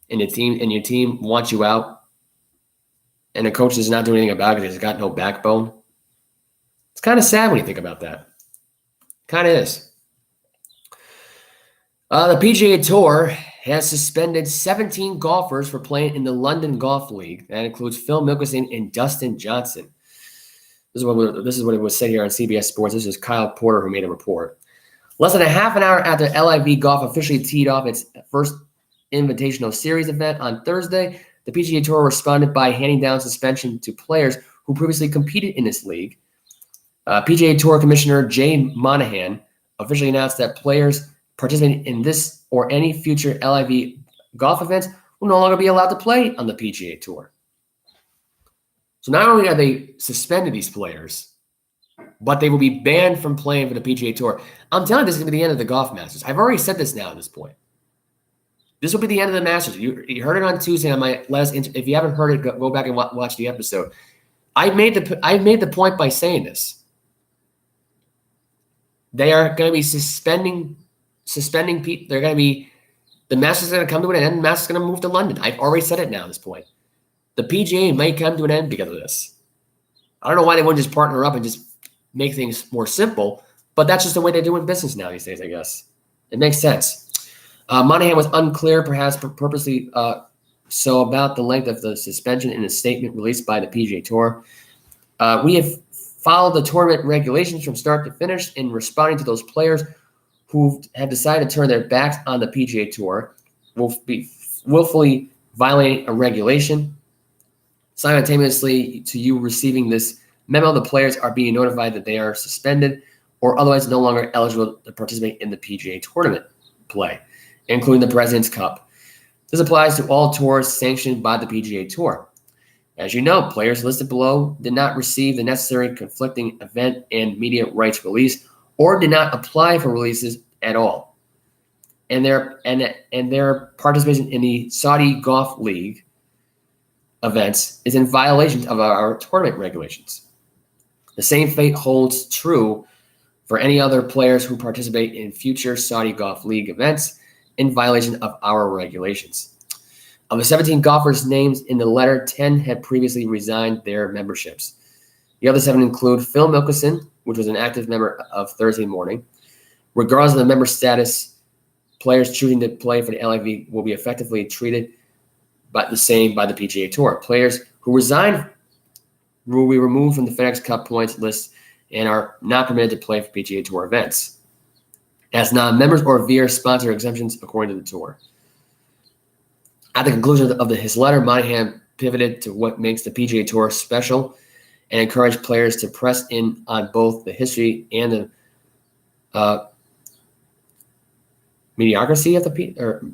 and your team wants you out, and the coach is not doing anything about it because he's got no backbone. It's kind of sad when you think about that. Kind of is. The PGA Tour has suspended 17 golfers for playing in the London Golf League. That includes Phil Mickelson and Dustin Johnson. This is what it was said here on CBS Sports. This is Kyle Porter who made a report. Less than a half an hour after LIV Golf officially teed off its first Invitational Series event on Thursday, the PGA Tour responded by handing down suspension to players who previously competed in this league. PGA Tour Commissioner Jay Monahan officially announced that players participating in this or any future LIV golf events will no longer be allowed to play on the PGA Tour. So not only are they suspended these players, but they will be banned from playing for the PGA Tour. I'm telling you, this is going to be the end of the Golf Masters. I've already said this now at this point. This will be the end of the Masters. You heard it on Tuesday on my last. If you haven't heard it, go back and watch the episode. I made the point by saying this. They are going to be suspending people. They're going to be the Masters are going to come to an end. The Masters are going to move to London. I've already said it now at this point. The PGA may come to an end because of this. I don't know why they wouldn't just partner up and just make things more simple, but that's just the way they do in business now these days, I guess. It makes sense. Monahan was unclear, perhaps purposely so, about the length of the suspension in a statement released by the PGA Tour. We have followed the tournament regulations from start to finish in responding to those players who have decided to turn their backs on the PGA Tour. will be willfully violating a regulation. Simultaneously to you receiving this memo, the players are being notified that they are suspended or otherwise no longer eligible to participate in the PGA tournament play, including the President's Cup. This applies to all tours sanctioned by the PGA Tour. As you know, players listed below did not receive the necessary conflicting event and media rights release or did not apply for releases at all. And their participation in the Saudi Golf League events is in violation of our tournament regulations. The same fate holds true for any other players who participate in future Saudi Golf League events in violation of our regulations. Of the 17 golfers named in the letter, 10 had previously resigned their memberships. The other 7 include Phil Mickelson, which was an active member of Thursday Morning. Regardless of the member status, players choosing to play for the LIV will be effectively treated by the PGA Tour. Players who resign will be removed from the FedEx Cup points list and are not permitted to play for PGA Tour events as non-members or via sponsor exemptions according to the tour. At the conclusion of his letter, Monahan pivoted to what makes the PGA Tour special and encouraged players to press in on both the history and the mediocrity of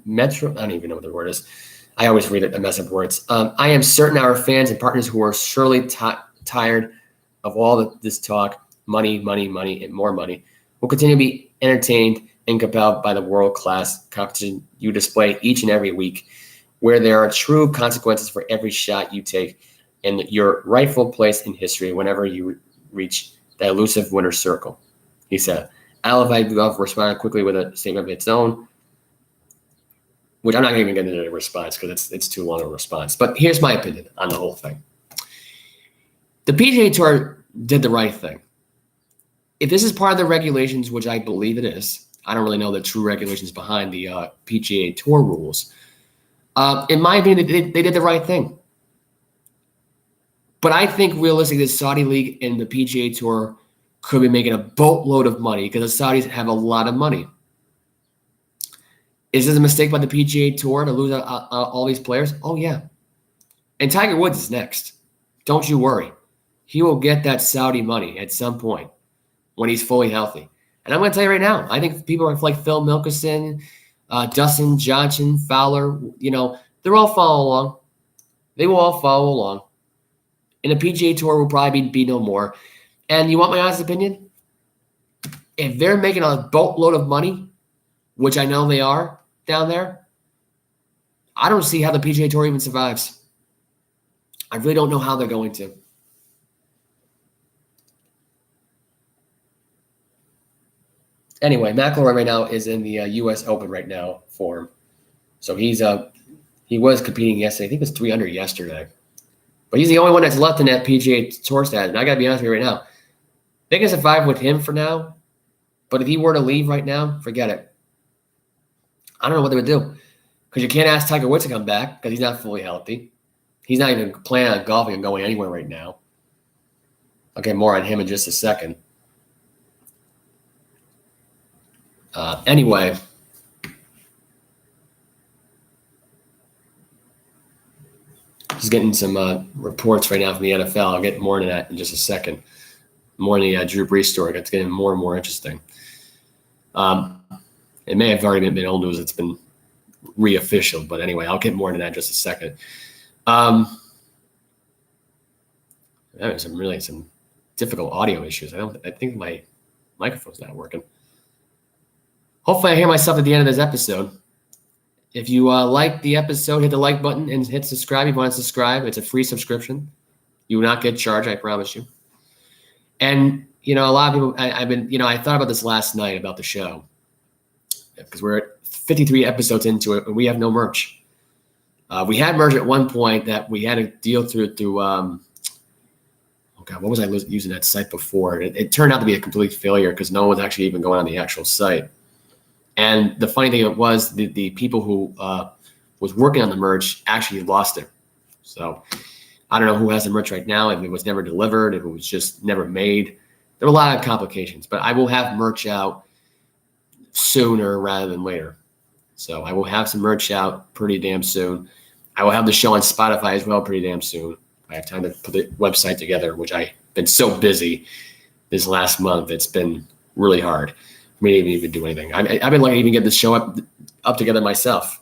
metro. I don't even know what the word is. I always read it and mess up words. I am certain our fans and partners who are surely tired of all this talk, money, and more money, will continue to be entertained and compelled by the world-class competition you display each and every week, where there are true consequences for every shot you take and your rightful place in history whenever you reach that elusive winner's circle, he said. LIV Golf responded quickly with a statement of its own, which I'm not even going to get into a response because it's too long a response. But here's my opinion on the whole thing. The PGA Tour did the right thing. If this is part of the regulations, which I believe it is, I don't really know the true regulations behind the PGA Tour rules. In my opinion, they did the right thing. But I think realistically, the Saudi League and the PGA Tour could be making a boatload of money because the Saudis have a lot of money. Is this a mistake by the PGA Tour to lose all these players? Oh, yeah. And Tiger Woods is next. Don't you worry. He will get that Saudi money at some point when he's fully healthy. And I'm going to tell you right now, I think people like Phil Mickelson, Dustin Johnson, Fowler, they're all following along. They will all follow along. And the PGA Tour will probably be no more. And you want my honest opinion? If they're making a boatload of money, which I know they are down there, I don't see how the PGA Tour even survives. I really don't know how they're going to. Anyway, McIlroy right now is in the U.S. Open right now for him. So he was competing yesterday. I think it was 3 under yesterday. But he's the only one that's left in that PGA Tour status. And I got to be honest with you right now. They can survive with him for now. But if he were to leave right now, forget it. I don't know what they would do. Because you can't ask Tiger Woods to come back because he's not fully healthy. He's not even planning on golfing and going anywhere right now. I'll get more on him in just a second. Anyway, just getting some reports right now from the NFL. I'll get more into that in just a second. More in the Drew Brees story. It's getting more and more interesting. It may have already been old news. It's been re-official. But anyway, I'll get more into that in just a second. There's some difficult audio issues. I think my microphone's not working. Hopefully I hear myself at the end of this episode. If you like the episode, hit the like button and hit subscribe if you want to subscribe. It's a free subscription. You will not get charged, I promise you. And, a lot of people, I thought about this last night about the show because we're at 53 episodes into it and we have no merch. We had merch at one point that we had to deal through what was I using that site before? It turned out to be a complete failure because no one was actually even going on the actual site. And the funny thing was the people who was working on the merch actually lost it. So I don't know who has the merch right now, if it was never delivered, if it was just never made. There were a lot of complications, but I will have merch out sooner rather than later. So I will have some merch out pretty damn soon. I will have the show on Spotify as well pretty damn soon. I have time to put the website together, which I've been so busy this last month. It's been really hard for me to even do anything. I've been lucky to even get this show up together myself,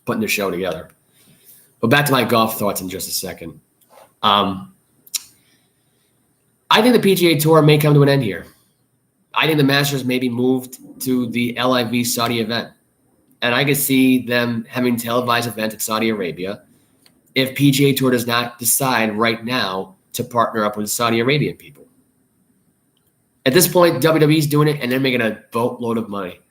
putting the show together. But back to my golf thoughts in just a second. I think the PGA Tour may come to an end here. I think the Masters may be moved to the LIV Saudi event. And I could see them having televised event in Saudi Arabia if PGA Tour does not decide right now to partner up with Saudi Arabian people. At this point, WWE's doing it, and they're making a boatload of money.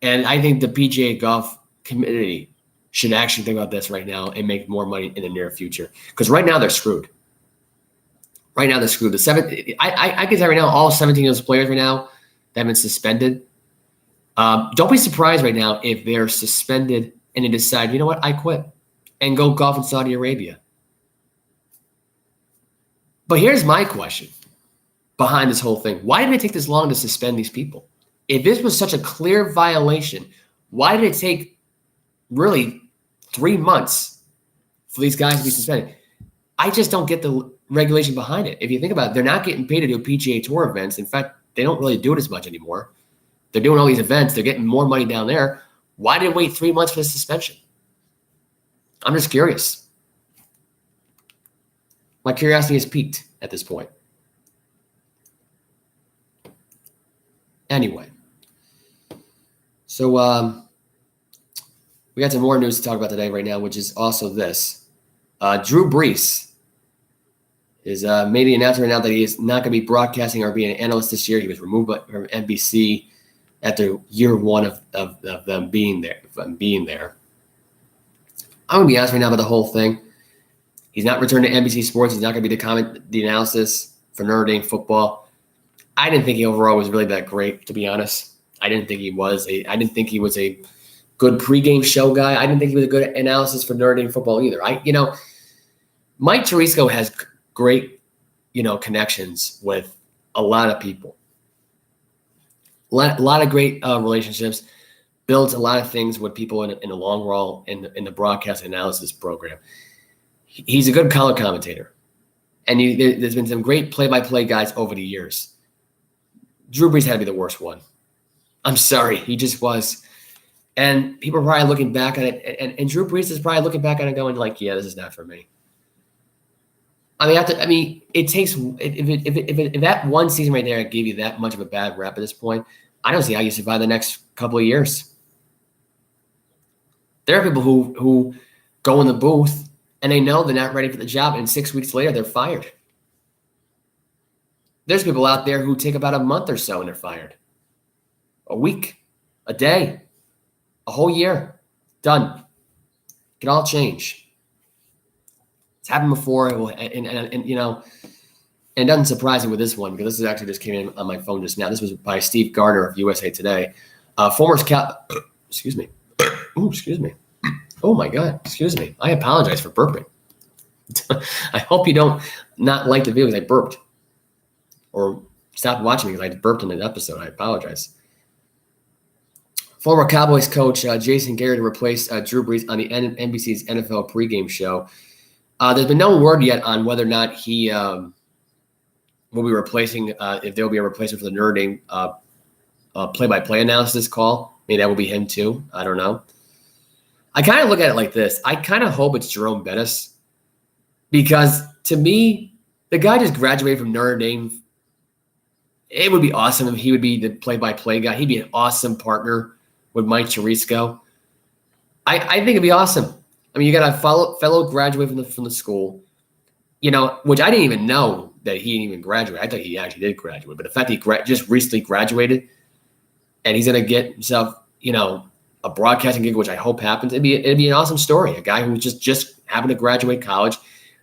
And I think the PGA Golf community should actually think about this right now and make more money in the near future. Because right now, they're screwed. Right now, they're screwed. I can tell right now, all 17 of those players right now that have been suspended, don't be surprised right now if they're suspended and they decide, you know what, I quit and go golf in Saudi Arabia. But here's my question behind this whole thing. Why did it take this long to suspend these people? If this was such a clear violation, why did it take really 3 months for these guys to be suspended? I just don't get the regulation behind it. If you think about it, they're not getting paid to do PGA Tour events. In fact, they don't really do it as much anymore. They're doing all these events. They're getting more money down there. Why did it wait 3 months for the suspension? I'm just curious. My curiosity is piqued at this point. Anyway, so we got some more news to talk about today right now, which is also this. Drew Brees is made the announcement now that he is not going to be broadcasting or being an analyst this year. He was removed from NBC after year one of them being there. I'm going to be honest right now about the whole thing. He's not returned to NBC Sports. He's not going to be the analysis for Notre Dame football. I didn't think he overall was really that great, to be honest. I didn't think he was a good pregame show guy. I didn't think he was a good analysis for Notre Dame football either. Mike Tirico has great, connections with a lot of people. A lot of great relationships. Builds a lot of things with people in the long run in the broadcast analysis program. He's a good color commentator. And there's been some great play-by-play guys over the years. Drew Brees had to be the worst one. I'm sorry. He just was. And people are probably looking back at it. And Drew Brees is probably looking back at it going like, yeah, this is not for me. It takes if that one season right there gave you that much of a bad rap at this point, I don't see how you survive the next couple of years. There are people who go in the booth and they know they're not ready for the job, and 6 weeks later they're fired. There's people out there who take about a month or so and they're fired. A week, a day, a whole year, done. It can all change. It's happened before, and it doesn't surprise me with this one, because this is actually just came in on my phone just now. This was by Steve Gardner of USA Today. Excuse me. Ooh, excuse me. Oh my God, excuse me. I apologize for burping. I hope you don't not like the video because I burped. Or stop watching because I burped in an episode. I apologize. Former Cowboys coach Jason Garrett replaced Drew Brees on the NBC's NFL pregame show. There's been no word yet on whether or not he will be replacing, if there will be a replacement for the Notre Dame play-by-play analysis call. Maybe that will be him too. I don't know. I kind of look at it like this. I kind of hope it's Jerome Bettis, because to me, the guy just graduated from Notre Dame. It would be awesome if he would be the play-by-play guy. He'd be an awesome partner with Mike Tirico. I think it'd be awesome. I mean, you got a fellow graduate from the school, which I didn't even know that he didn't even graduate. I thought he actually did graduate. But the fact that he just recently graduated and he's going to get himself, a broadcasting gig, which I hope happens, it'd be an awesome story. A guy who just happened to graduate college.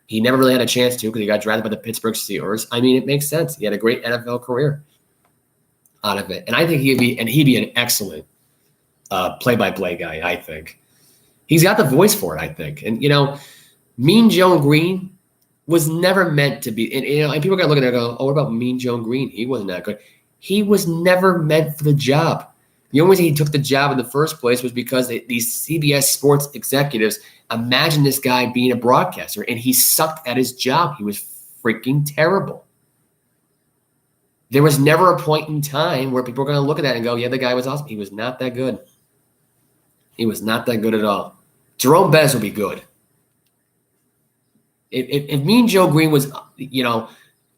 He never really had a chance to because he got drafted by the Pittsburgh Steelers. I mean, it makes sense. He had a great NFL career out of it. And I think he'd be an excellent play-by-play guy, I think. He's got the voice for it, I think. And, Mean Joe Green was never meant to be. And people are going to look at it and go, oh, what about Mean Joe Green? He wasn't that good. He was never meant for the job. The only reason he took the job in the first place was because these CBS Sports executives imagined this guy being a broadcaster, and he sucked at his job. He was freaking terrible. There was never a point in time where people were going to look at that and go, yeah, the guy was awesome. He was not that good. He was not that good at all. Jerome Bettis will be good. If Mean Joe Green was,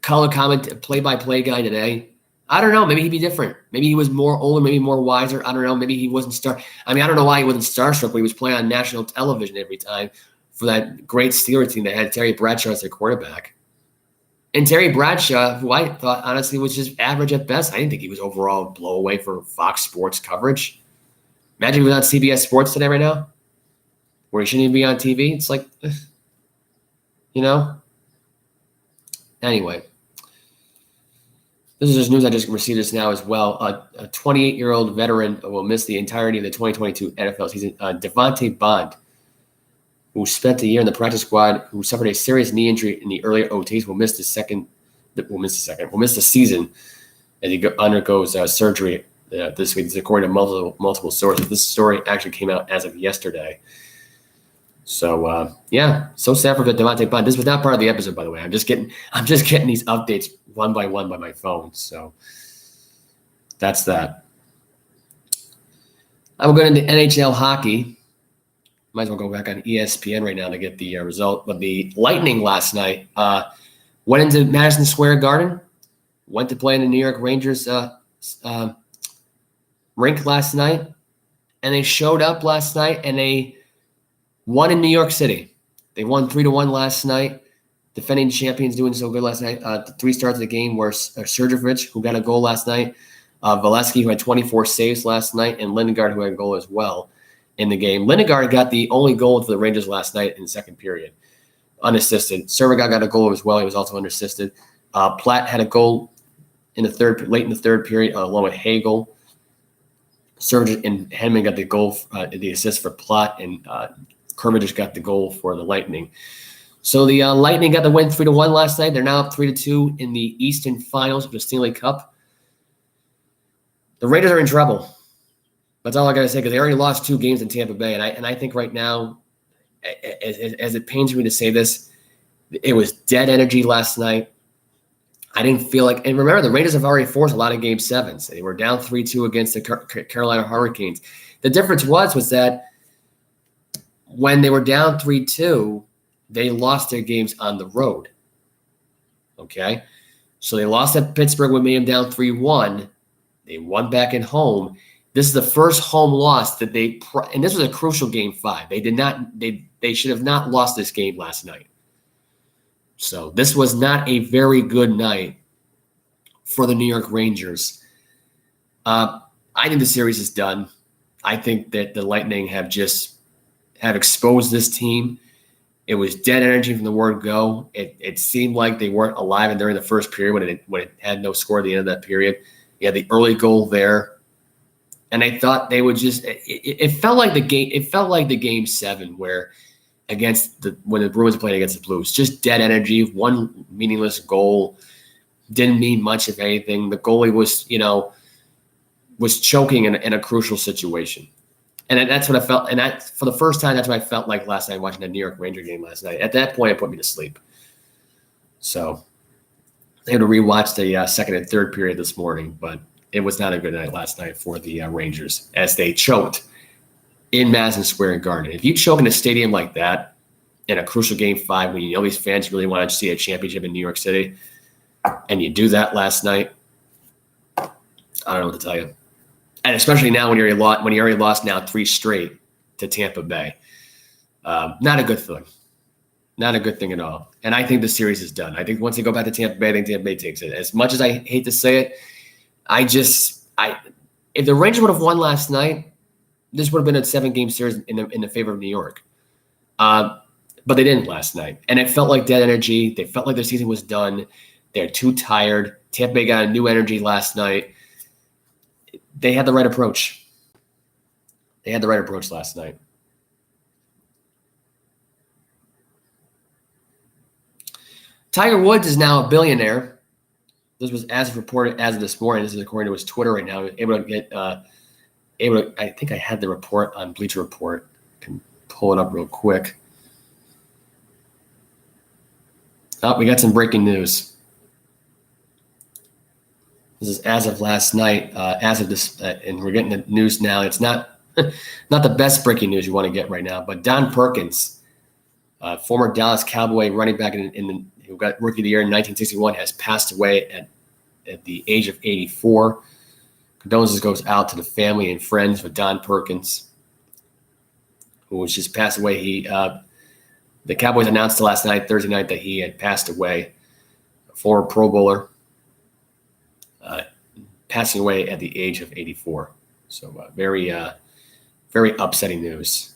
color comment, play-by-play guy today, I don't know. Maybe he'd be different. Maybe he was more older, maybe more wiser. I don't know. Maybe he wasn't I don't know why he wasn't starstruck, but he was playing on national television every time for that great Steelers team that had Terry Bradshaw as their quarterback. And Terry Bradshaw, who I thought honestly was just average at best. I didn't think he was overall a blowaway for Fox Sports coverage. Imagine he was on CBS Sports today right now, where he shouldn't even be on TV. It's like, Anyway, this is just news I just received this now as well. A 28-year-old veteran will miss the entirety of the 2022 NFL season. Devontae Bond, who spent a year in the practice squad, who suffered a serious knee injury in the earlier OTs, will miss the season as he undergoes surgery this week. This is according to multiple sources. This story actually came out as of yesterday. So so sad for Devontae Bond. This was not part of the episode, by the way. I'm just getting these updates one by one by my phone. So that's that. I'm going into NHL hockey. Might as well go back on ESPN right now to get the result. But the Lightning last night went into Madison Square Garden, went to play in the New York Rangers rink last night, and they showed up last night and they won in New York City. They won 3-1 last night. Defending champions doing so good last night. The three starts of the game were Sergachev, who got a goal last night, Valesky, who had 24 saves last night, and Lindegaard, who had a goal as well in the game. Lindegaard got the only goal for the Rangers last night in the second period, unassisted. Sergachev got a goal as well. He was also unassisted. Platt had a goal late in the third period, along with Hagel. Sergachev and Hedman got the goal, the assist for Platt, and Kermit got the goal for the Lightning. So the Lightning got the win 3-1 last night. They're now up 3-2 in the Eastern Finals of the Stanley Cup. The Raiders are in trouble. That's all I got to say, because they already lost 2 games in Tampa Bay. And I think right now, as it pains me to say this, it was dead energy last night. I didn't feel like – and remember, the Raiders have already forced a lot of Game 7s. They were down 3-2 against the Carolina Hurricanes. The difference was that when they were down 3-2, they lost their games on the road. Okay? So they lost at Pittsburgh when they made them down 3-1. They won back at home. This is the first home loss that and this was a crucial Game 5. They should have not lost this game last night. So this was not a very good night for the New York Rangers. I think the series is done. I think that the Lightning have exposed this team. It was dead energy from the word go. It seemed like they weren't alive during the first period when it had no score at the end of that period. You had the early goal there, and I thought they would just. It felt like the game. It felt like the Game 7 where when the Bruins played against the Blues, just dead energy. One meaningless goal didn't mean much, if anything. The goalie was choking in a crucial situation. And that's what I felt. And that, for the first time, that's what I felt like last night watching the New York Ranger game last night. At that point, it put me to sleep. So I had to rewatch the second and third period this morning, but it was not a good night last night for the Rangers as they choked in Madison Square Garden. If you choke in a stadium like that in a crucial Game 5 when you know these fans really want to see a championship in New York City, and you do that last night, I don't know what to tell you. And especially now when you already lost now 3 straight to Tampa Bay. Not a good thing. Not a good thing at all. And I think the series is done. I think once they go back to Tampa Bay, I think Tampa Bay takes it. As much as I hate to say it, if the Rangers would have won last night, this would have been a 7-game series in the favor of New York. But they didn't last night. And it felt like dead energy. They felt like their season was done. They're too tired. Tampa Bay got a new energy last night. They had the right approach. They had the right approach last night. Tiger Woods is now a billionaire. This was as reported as of this morning. This is according to his Twitter right now. He was able to get able to, I think I had the report on Bleacher Report. I can pull it up real quick. Oh, we got some breaking news. This is as of last night. As of this, and we're getting the news now. It's not not the best breaking news you want to get right now. But Don Perkins, former Dallas Cowboy running back who got Rookie of the Year in 1961, has passed away at the age of 84. Condolences goes out to the family and friends of Don Perkins, who was just passed away. The Cowboys announced last night, Thursday night, that he had passed away. A former Pro Bowler, passing away at the age of 84. So very upsetting news,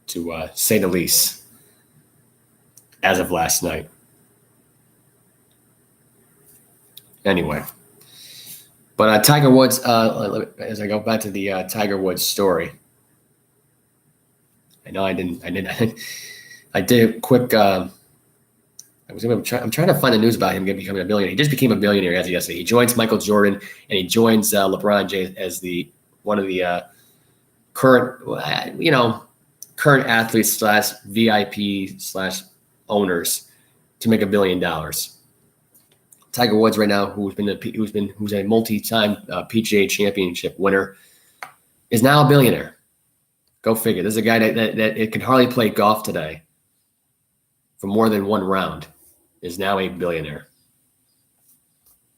to say the least, as of last night. Anyway, but Tiger Woods, as I go back to the Tiger Woods story, I know I did a quick. I'm trying to find the news about him becoming a billionaire. He just became a billionaire as of yesterday. He joins Michael Jordan and he joins LeBron James as one of the current athletes / VIP / owners to make $1 billion. Tiger Woods right now, who's a multi-time PGA Championship winner, is now a billionaire. Go figure. This is a guy that it could hardly play golf today for more than one round, is now a billionaire.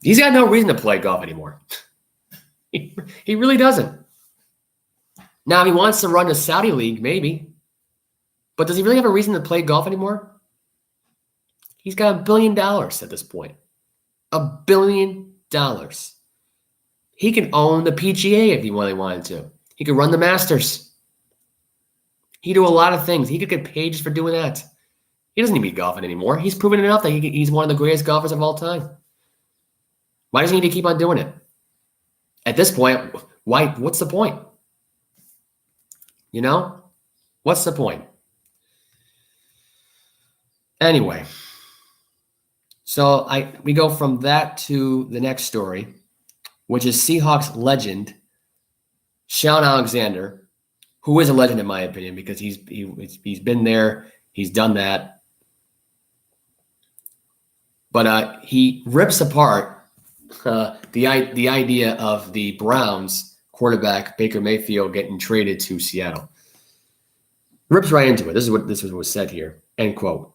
He's got no reason to play golf anymore. He really doesn't. Now, if he wants to run a Saudi league, maybe. But does he really have a reason to play golf anymore? He's got $1 billion at this point. $1 billion. He can own the PGA if he really wanted to. He could run the Masters. He could do a lot of things. He could get paid just for doing that. He doesn't need to be golfing anymore. He's proven enough that he's one of the greatest golfers of all time. Why does he need to keep on doing it? At this point, why? What's the point? What's the point? Anyway, so we go from that to the next story, which is Seahawks legend Shaun Alexander, who is a legend in my opinion because he's been there, he's done that, but he rips apart the idea of the Browns quarterback Baker Mayfield getting traded to Seattle. Rips right into it. This is what was said here. End quote.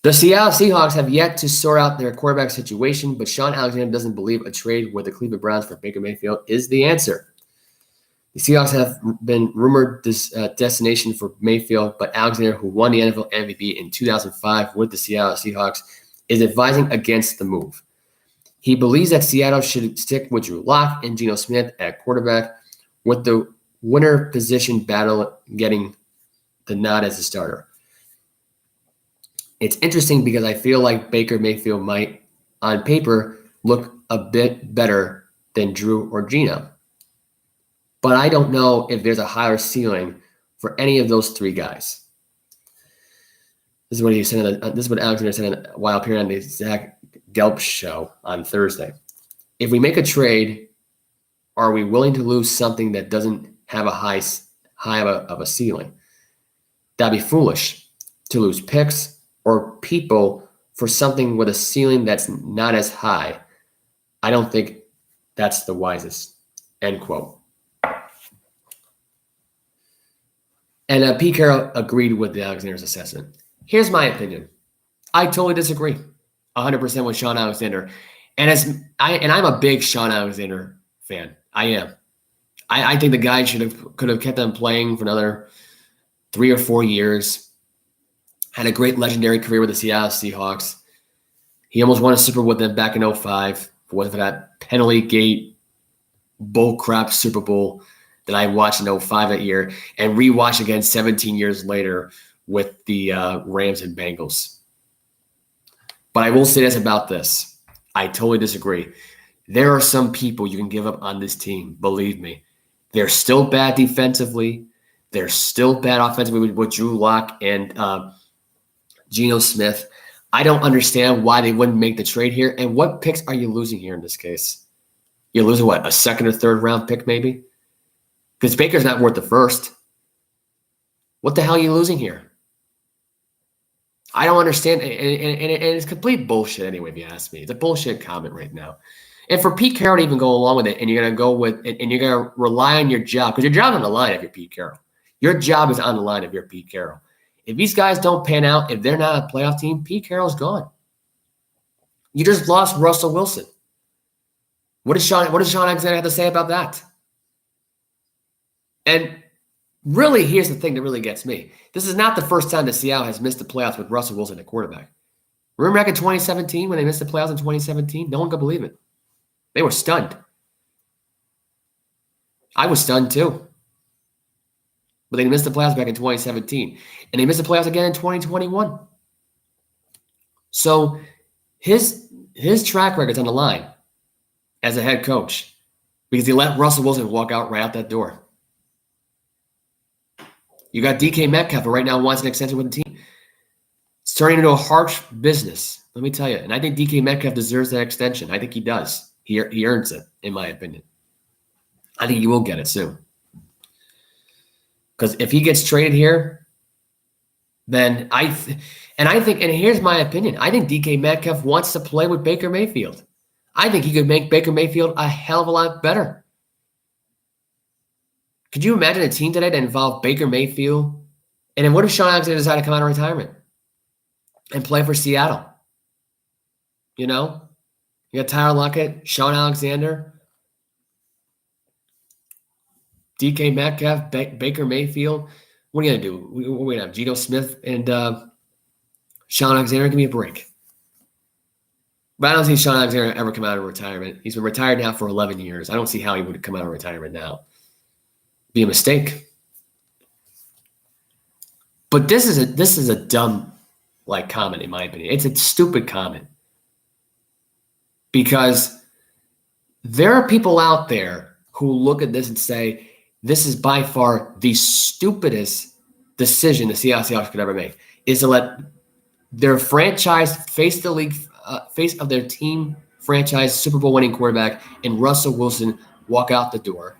The Seattle Seahawks have yet to sort out their quarterback situation, but Shaun Alexander doesn't believe a trade with the Cleveland Browns for Baker Mayfield is the answer. The Seahawks have been rumored this destination for Mayfield, but Alexander, who won the NFL MVP in 2005 with the Seattle Seahawks, is advising against the move. He believes that Seattle should stick with Drew Lock and Geno Smith at quarterback, with the winner position battle getting the nod as a starter. It's interesting because I feel like Baker Mayfield might, on paper, look a bit better than Drew or Geno. But I don't know if there's a higher ceiling for any of those three guys. This is what he said. This is what Alexander said while appearing on the Zach Gelb show on Thursday. If we make a trade, are we willing to lose something that doesn't have a high of a ceiling? That'd be foolish to lose picks or people for something with a ceiling that's not as high. I don't think that's the wisest. End quote. And Pete Carroll agreed with Alexander's assessment. Here's my opinion. I totally disagree 100% with Shaun Alexander. And I'm a big Shaun Alexander fan. I am. I think the guy could have kept on playing for another 3 or 4 years. Had a great legendary career with the Seattle Seahawks. He almost won a Super Bowl with them back in 2005. If it wasn't for that penalty gate bullcrap Super Bowl that I watched in 2005 that year and rewatched again 17 years later with the Rams and Bengals. But I will say this about this. I totally disagree. There are some people you can give up on this team. Believe me. They're still bad defensively. They're still bad offensively with Drew Lock and Geno Smith. I don't understand why they wouldn't make the trade here. And what picks are you losing here in this case? You're losing what, a second or third round pick maybe? Because Baker's not worth the first. What the hell are you losing here? I don't understand. And it's complete bullshit anyway, if you ask me. It's a bullshit comment right now. And for Pete Carroll to even go along with it, and you're going to go with, and you're going to rely on your job, because your job's on the line if you're Pete Carroll. Your job is on the line if you're Pete Carroll. If these guys don't pan out, if they're not a playoff team, Pete Carroll's gone. You just lost Russell Wilson. What does Sean Alexander have to say about that? And really, here's the thing that really gets me. This is not the first time that Seattle has missed the playoffs with Russell Wilson at quarterback. Remember back in 2017 when they missed the playoffs in 2017? No one could believe it. They were stunned. I was stunned too. But they missed the playoffs back in 2017. And they missed the playoffs again in 2021. So his track record's on the line as a head coach because he let Russell Wilson walk out right out that door. You got DK Metcalf, who right now wants an extension with the team. It's turning into a harsh business, let me tell you. And I think DK Metcalf deserves that extension. I think he does. He earns it, in my opinion. I think he will get it soon. Because if he gets traded here, then I think, and here's my opinion, I think DK Metcalf wants to play with Baker Mayfield. I think he could make Baker Mayfield a hell of a lot better. Could you imagine a team today that involved Baker Mayfield? And then what if Sean Alexander decided to come out of retirement and play for Seattle? You know? You got Tyler Lockett, Sean Alexander, DK Metcalf, Baker Mayfield. What are you going to do? We're going to have Geno Smith and Sean Alexander. Give me a break. But I don't see Sean Alexander ever come out of retirement. He's been retired now for 11 years. I don't see how he would come out of retirement now. Be a mistake. But this is a dumb comment, in my opinion. It's a stupid comment. Because there are people out there who look at this and say, this is by far the stupidest decision the Seattle Seahawks could ever make, is to let their franchise face the league, face of their team franchise Super Bowl winning quarterback and Russell Wilson walk out the door.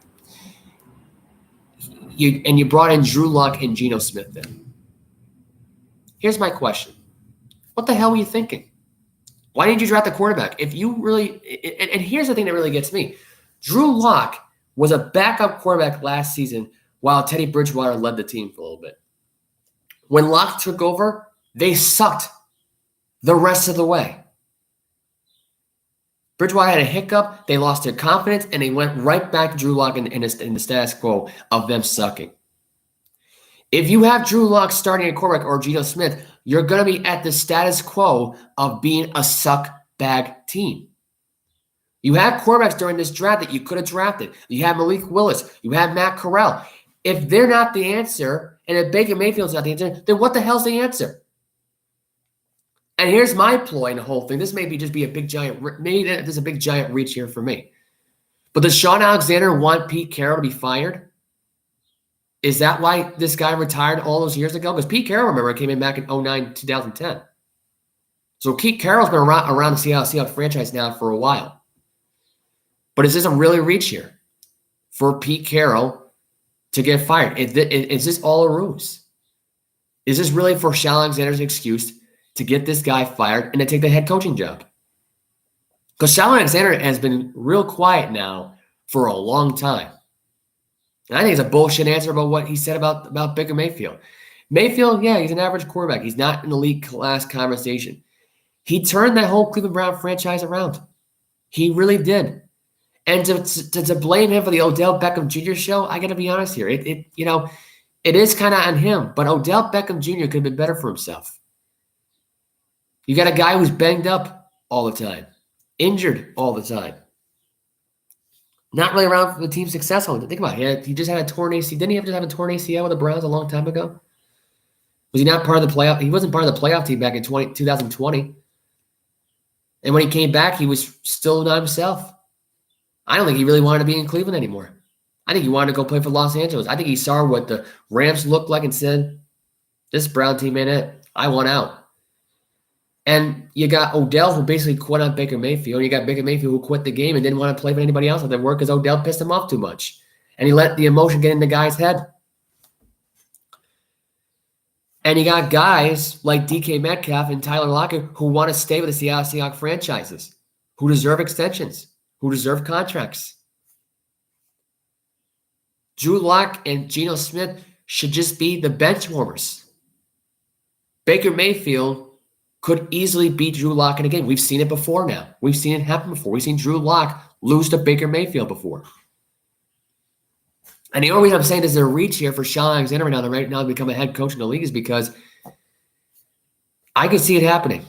You brought in Drew Lock and Geno Smith then. Here's my question. What the hell were you thinking? Why didn't you draft the quarterback? If you really – and here's the thing that really gets me. Drew Lock was a backup quarterback last season while Teddy Bridgewater led the team for a little bit. When Lock took over, they sucked the rest of the way. Bridgewater had a hiccup, they lost their confidence, and they went right back to Drew Lock in the status quo of them sucking. If you have Drew Lock starting at quarterback or Geno Smith, you're going to be at the status quo of being a suck bag team. You have quarterbacks during this draft that you could have drafted. You have Malik Willis. You have Matt Corral. If they're not the answer, and if Baker Mayfield's not the answer, then what the hell's the answer? And here's my ploy in the whole thing. This may just be a big giant, maybe there's a big giant reach here for me. But does Sean Alexander want Pete Carroll to be fired? Is that why this guy retired all those years ago? Because Pete Carroll, remember, came in back in 2009, 2010. So Pete Carroll's been around the Seahawks franchise now for a while. But is this a really reach here for Pete Carroll to get fired? Is this all a ruse? Is this really for Sean Alexander's excuse to get this guy fired and to take the head coaching job? Because Sean Alexander has been real quiet now for a long time. And I think it's a bullshit answer about what he said about Baker Mayfield. Mayfield, yeah, he's an average quarterback. He's not in the league class conversation. He turned that whole Cleveland Brown franchise around. He really did. And to blame him for the Odell Beckham Jr. show, I got to be honest here. It is kind of on him. But Odell Beckham Jr. could have been better for himself. You got a guy who's banged up all the time, injured all the time. Not really around for the team's success. Think about it. He just had a torn ACL. Didn't he just have a torn ACL with the Browns a long time ago? Was he not part of the playoff? He wasn't part of the playoff team back in 2020. And when he came back, he was still not himself. I don't think he really wanted to be in Cleveland anymore. I think he wanted to go play for Los Angeles. I think he saw what the Rams looked like and said, this Brown team ain't it. I want out. And you got Odell, who basically quit on Baker Mayfield. You got Baker Mayfield, who quit the game and didn't want to play for anybody else at their work because Odell pissed him off too much. And he let the emotion get in the guy's head. And you got guys like DK Metcalf and Tyler Lockett who want to stay with the Seattle Seahawks franchises, who deserve extensions, who deserve contracts. Drew Lock and Geno Smith should just be the bench warmers. Baker Mayfield could easily beat Drew Lock in a game. We've seen it before now. We've seen it happen before. We've seen Drew Lock lose to Baker Mayfield before. And the only reason I'm saying this is a reach here for Sean Alexander right now to become a head coach in the league is because I can see it happening.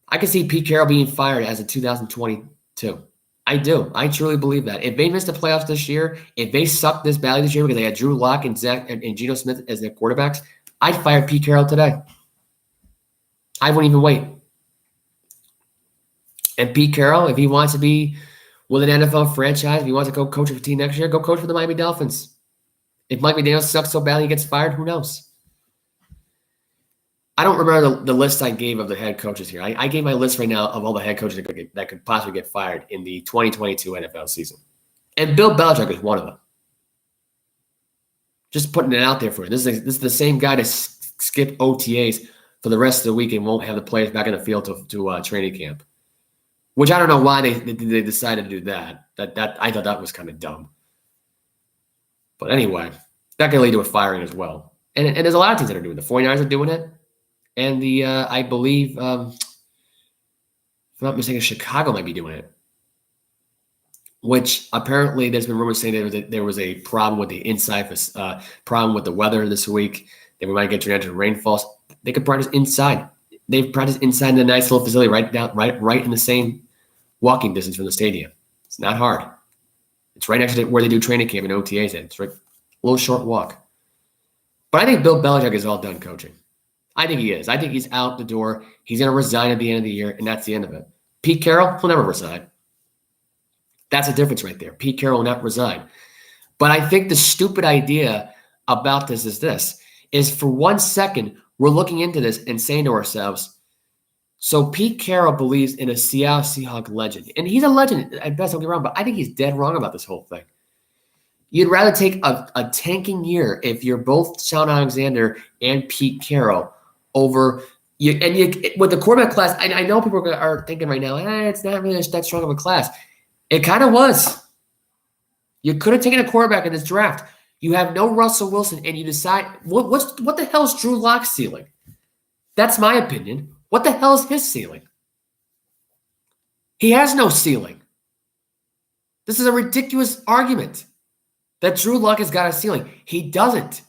I can see Pete Carroll being fired as of 2022. I do. I truly believe that. If they miss the playoffs this year, if they suck this badly this year because they had Drew Lock and Geno Smith as their quarterbacks, I'd fire Pete Carroll today. I wouldn't even wait. And Pete Carroll, if he wants to be with an NFL franchise, if he wants to go coach for a team next year, go coach for the Miami Dolphins. If Mike McDaniel sucks so badly he gets fired, who knows? I don't remember the list I gave of the head coaches here. I gave my list right now of all the head coaches that could possibly get fired in the 2022 NFL season. And Bill Belichick is one of them. Just putting it out there for you. This is the same guy that skipped OTAs for the rest of the week and won't have the players back in the field to training camp. Which I don't know why they decided to do that. That I thought that was kind of dumb. But anyway, that can lead to a firing as well. And there's a lot of teams that are doing it. The 49ers are doing it. And I believe, if I'm not mistaken, Chicago might be doing it. Which apparently there's been rumors saying there was a problem with the inside, problem with the weather this week. They might get turned into rainfalls. They could practice inside. They've practiced inside in a nice little facility right in the same walking distance from the stadium. It's not hard. It's right next to where they do training camp and OTAs at. It's right, a little short walk. But I think Bill Belichick is all done coaching. I think he is. I think he's out the door. He's going to resign at the end of the year, and that's the end of it. Pete Carroll will never resign. That's the difference right there. Pete Carroll will not resign. But I think the stupid idea about this is for 1 second, we're looking into this and saying to ourselves, so Pete Carroll believes in a Seattle Seahawks legend. And he's a legend at best, don't get me wrong, but I think he's dead wrong about this whole thing. You'd rather take a tanking year if you're both Sean Alexander and Pete Carroll over you. And with the quarterback class, I know people are thinking right now, it's not really that strong of a class. It kind of was. You could have taken a quarterback in this draft. You have no Russell Wilson, and you decide what the hell is Drew Lock's ceiling? That's my opinion. What the hell is his ceiling? He has no ceiling. This is a ridiculous argument that Drew Lock has got a ceiling. He doesn't.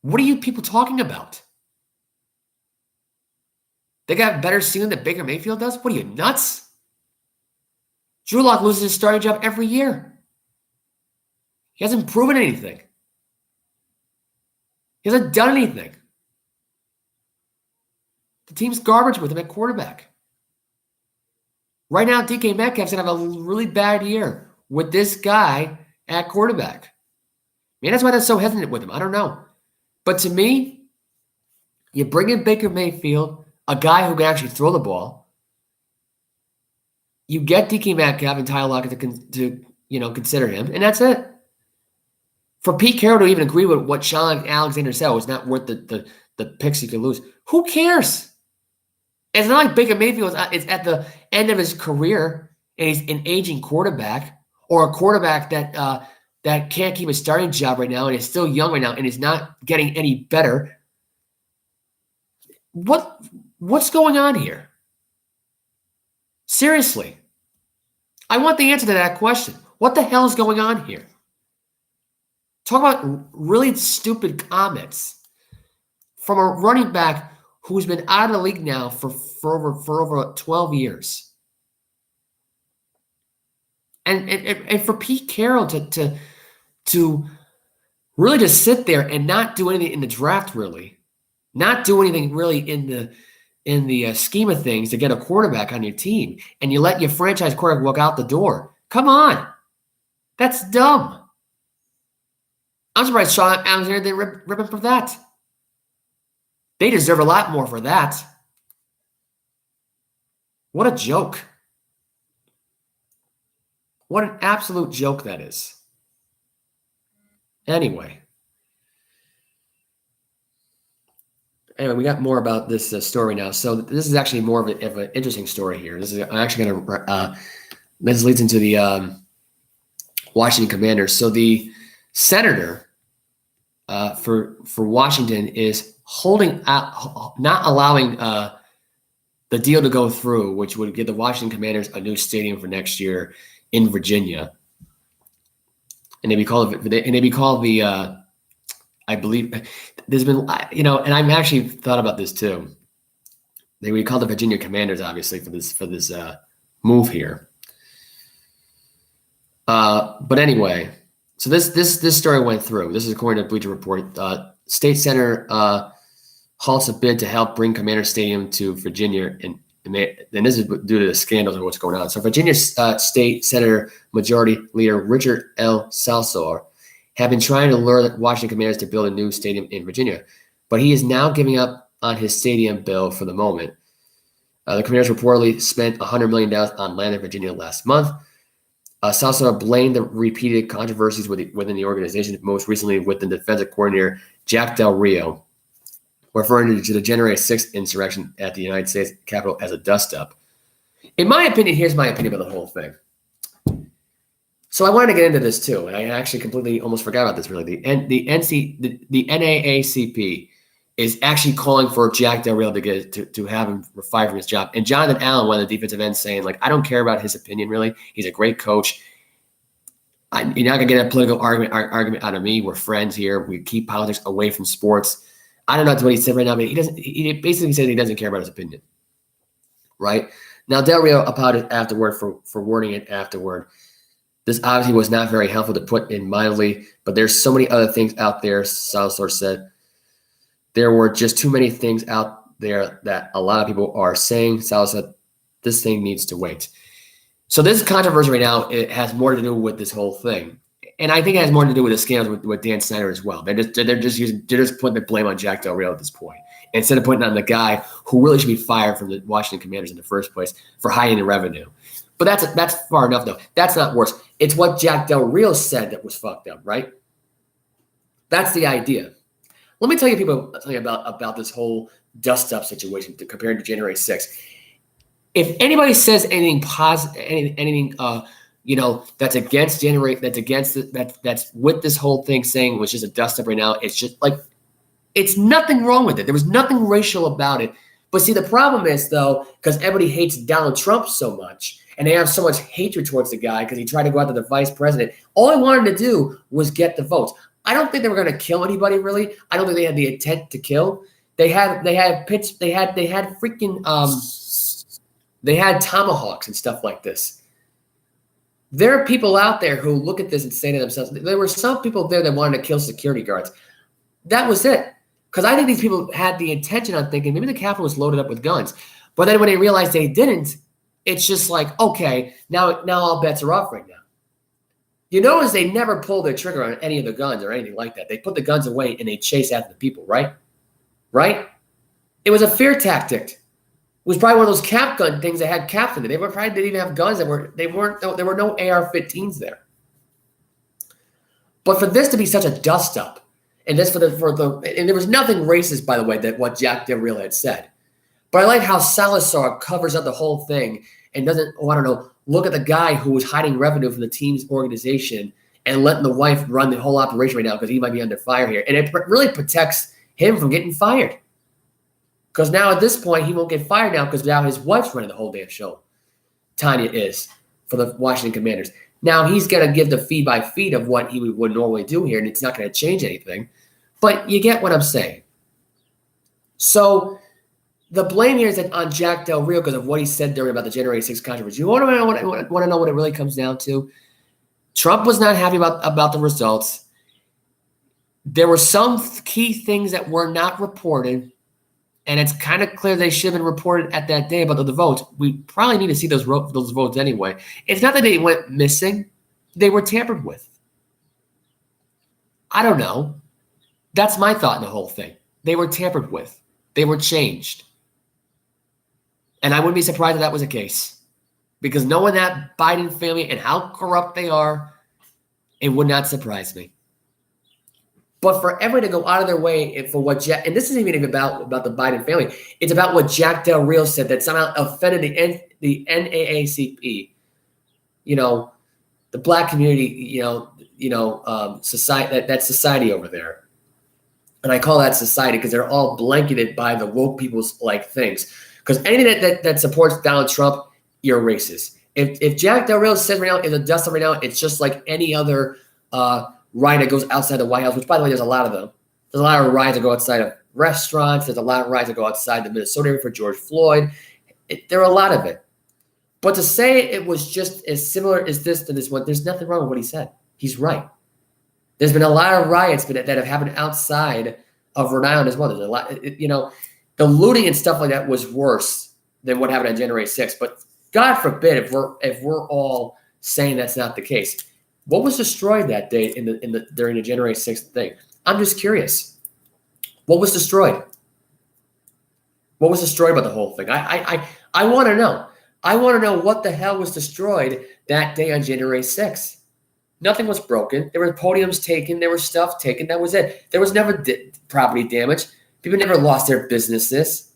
What are you people talking about? They got a better ceiling than Baker Mayfield does? What are you, nuts? Drew Lock loses his starting job every year. He hasn't proven anything. He hasn't done anything. The team's garbage with him at quarterback. Right now, DK Metcalf's going to have a really bad year with this guy at quarterback. Man, that's why they're so hesitant with him. I don't know. But to me, you bring in Baker Mayfield, a guy who can actually throw the ball. You get DK Metcalf and Tyler Lockett to consider him, and that's it. For Pete Carroll to even agree with what Sean Alexander said was not worth the picks he could lose. Who cares? It's not like Baker Mayfield is at the end of his career and he's an aging quarterback or a quarterback that can't keep a starting job right now and is still young right now and is not getting any better. What's going on here? Seriously. I want the answer to that question. What the hell is going on here? Talk about really stupid comments from a running back who's been out of the league now for over 12 years. And for Pete Carroll to really just sit there and not do anything in the draft, really, not do anything really in the scheme of things to get a quarterback on your team, and you let your franchise quarterback walk out the door. Come on. That's dumb. I'm surprised Sean Alexander didn't rip him for that. They deserve a lot more for that. What a joke. What an absolute joke that is. Anyway, we got more about this story now. So this is actually more of an interesting story here. I'm actually going to. This leads into the Washington Commanders. So the senator for Washington is holding out, not allowing the deal to go through, which would give the Washington Commanders a new stadium for next year in Virginia, and they call the I believe there's been, and I've actually thought about this too. They would call the Virginia Commanders, obviously, for this move here. But anyway, so this story went through. This is according to Bleacher Report. State Senator halts a bid to help bring Commander Stadium to Virginia, and this is due to the scandals of what's going on. So Virginia State Senator Majority Leader Richard L. Salsor have been trying to lure the Washington Commanders to build a new stadium in Virginia, but he is now giving up on his stadium bill for the moment. The Commanders reportedly spent $100 million on land in Virginia last month. Salsor blamed the repeated controversies within the organization, most recently with the defensive coordinator Jack Del Rio, referring to the January 6th insurrection at the United States Capitol as a dust-up. In my opinion, here's my opinion about the whole thing. So I wanted to get into this too, and I actually completely almost forgot about this. Really, the NAACP is actually calling for Jack Del Rio to have him fired from his job. And Jonathan Allen, one of the defensive ends, saying, like, I don't care about his opinion, really. He's a great coach. You're not going to get a political argument out of me. We're friends here. We keep politics away from sports. I don't know what he said right now, but he basically said he doesn't care about his opinion. Right? Now, Del Rio apologized afterward for wording it afterward. This obviously was not very helpful to put in mildly, but there's so many other things out there, Salsor said. There were just too many things out there that a lot of people are saying. Salsor said, this thing needs to wait. So this controversy right now, it has more to do with this whole thing. And I think it has more to do with the scandals with Dan Snyder as well. They're just putting the blame on Jack Del Rio at this point, instead of putting on the guy who really should be fired from the Washington Commanders in the first place for hiding the revenue. But that's far enough, though. That's not worse. It's what Jack Del Rio said that was fucked up, right? That's the idea. Let me tell you something about this whole dust-up situation compared to January 6th. If anybody says anything positive, anything that's against January, that's with this whole thing saying it was just a dust-up right now, it's just like, it's nothing wrong with it. There was nothing racial about it. But see, the problem is, though, because everybody hates Donald Trump so much, and they have so much hatred towards the guy because he tried to go after the vice president, all he wanted to do was get the votes. I don't think they were going to kill anybody, really. I don't think they had the intent to kill. They had tomahawks and stuff like this. There are people out there who look at this and say to themselves, there were some people there that wanted to kill security guards. That was it. Because I think these people had the intention on thinking maybe the Capitol was loaded up with guns. But then when they realized they didn't, it's just like, okay, now all bets are off right now. You notice they never pulled their trigger on any of the guns or anything like that. They put the guns away and they chase after the people, right? Right? It was a fear tactic. It was probably one of those cap gun things that had caps in it. They probably didn't even have guns there were no AR-15s there. But for this to be such a dust up, and this and there was nothing racist, by the way, that what Jack Del Rio had said. But I like how Salazar covers up the whole thing and doesn't, look at the guy who was hiding revenue from the team's organization and letting the wife run the whole operation right now because he might be under fire here. And it really protects him from getting fired. Because now at this point, he won't get fired now because now his wife's running the whole damn show. Tanya is for the Washington Commanders. Now he's going to give the feed by feed of what he would normally do here, and it's not going to change anything. But you get what I'm saying. So the blame here is on Jack Del Rio because of what he said during about the January 6th controversy. You want to know what it really comes down to? Trump was not happy about the results. There were some key things that were not reported, and it's kind of clear they should have been reported at that day about the votes. We probably need to see those votes anyway. It's not that they went missing. They were tampered with. I don't know. That's my thought in the whole thing. They were tampered with. They were changed. And I wouldn't be surprised if that was the case. Because knowing that Biden family and how corrupt they are, it would not surprise me. But for everyone to go out of their way for what Jack, and this isn't even about the Biden family, it's about what Jack Del Rio said that somehow offended the NAACP, the black community, society, that society over there. And I call that society because they're all blanketed by the woke people's things. Because anything that supports Donald Trump, you're racist. If Jack Del Rio says right now, in the dust right now, it's just like any other riot that goes outside the White House, which, by the way, there's a lot of them. There's a lot of riots that go outside of restaurants. There's a lot of riots that go outside the Minnesota area for George Floyd. There are a lot of it. But to say it was just as similar as this to this one, there's nothing wrong with what he said. He's right. There's been a lot of riots that have happened outside of Rhode Island as well. There's a lot, the looting and stuff like that was worse than what happened on January 6th. But God forbid if we're all saying that's not the case. What was destroyed that day during the January 6th thing? I'm just curious. What was destroyed? What was destroyed about the whole thing? I want to know. I want to know what the hell was destroyed that day on January 6th. Nothing was broken. There were podiums taken. There was stuff taken. That was it. There was never property damage. People never lost their businesses.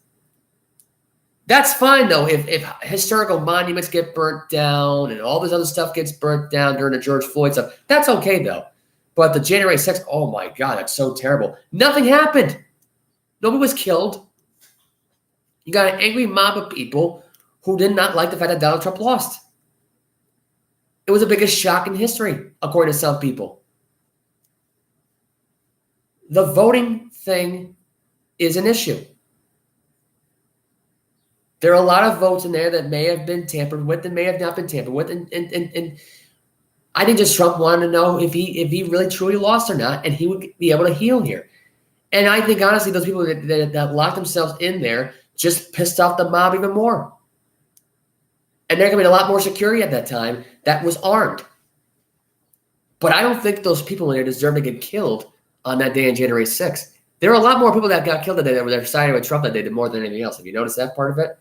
That's fine, though, if historical monuments get burnt down and all this other stuff gets burnt down during the George Floyd stuff. That's okay, though. But the January 6th, oh, my God, that's so terrible. Nothing happened. Nobody was killed. You got an angry mob of people who did not like the fact that Donald Trump lost. It was the biggest shock in history, according to some people. The voting thing is an issue. There are a lot of votes in there that may have been tampered with and may have not been tampered with. And I think just Trump wanted to know if he really truly lost or not, and he would be able to heal here. And I think, honestly, those people that locked themselves in there just pissed off the mob even more. And there could be a lot more security at that time that was armed. But I don't think those people in there deserve to get killed on that day on January 6th. There are a lot more people that got killed that day that were siding with Trump that day than more than anything else. Have you noticed that part of it?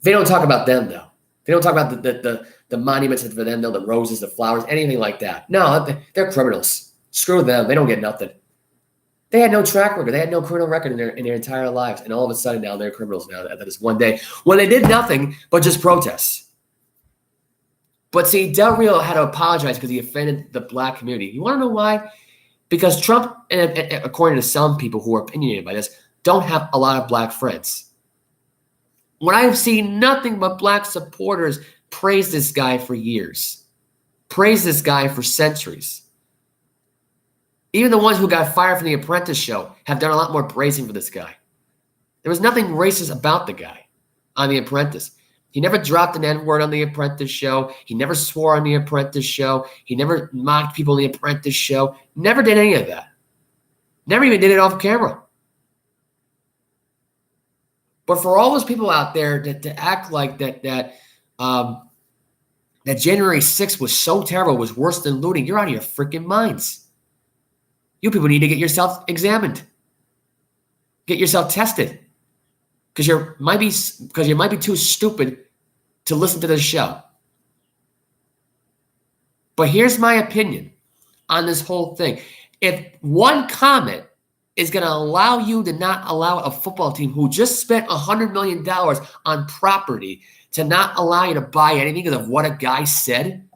They don't talk about them, though. They don't talk about the monuments for them, though, the roses, the flowers, anything like that. No, they're criminals. Screw them. They don't get nothing. They had no track record. They had no criminal record in their entire lives. And all of a sudden now they're criminals now that is one day when they did nothing but just protests. But see, Del Rio had to apologize because he offended the black community. You want to know why? Because Trump, and according to some people who are opinionated by this, don't have a lot of black friends. When I've seen nothing but black supporters praise this guy for years, praise this guy for centuries. Even the ones who got fired from The Apprentice show have done a lot more praising for this guy. There was nothing racist about the guy on The Apprentice. He never dropped an N-word on The Apprentice show. He never swore on The Apprentice show. He never mocked people on The Apprentice show. Never did any of that. Never even did it off camera. But for all those people out there to act like that January 6th was so terrible, was worse than looting, you're out of your freaking minds. You people need to get yourself examined. Get yourself tested. Because you might be too stupid to listen to this show. But here's my opinion on this whole thing. If one comment is going to allow you to not allow a football team who just spent $100 million on property to not allow you to buy anything because of what a guy said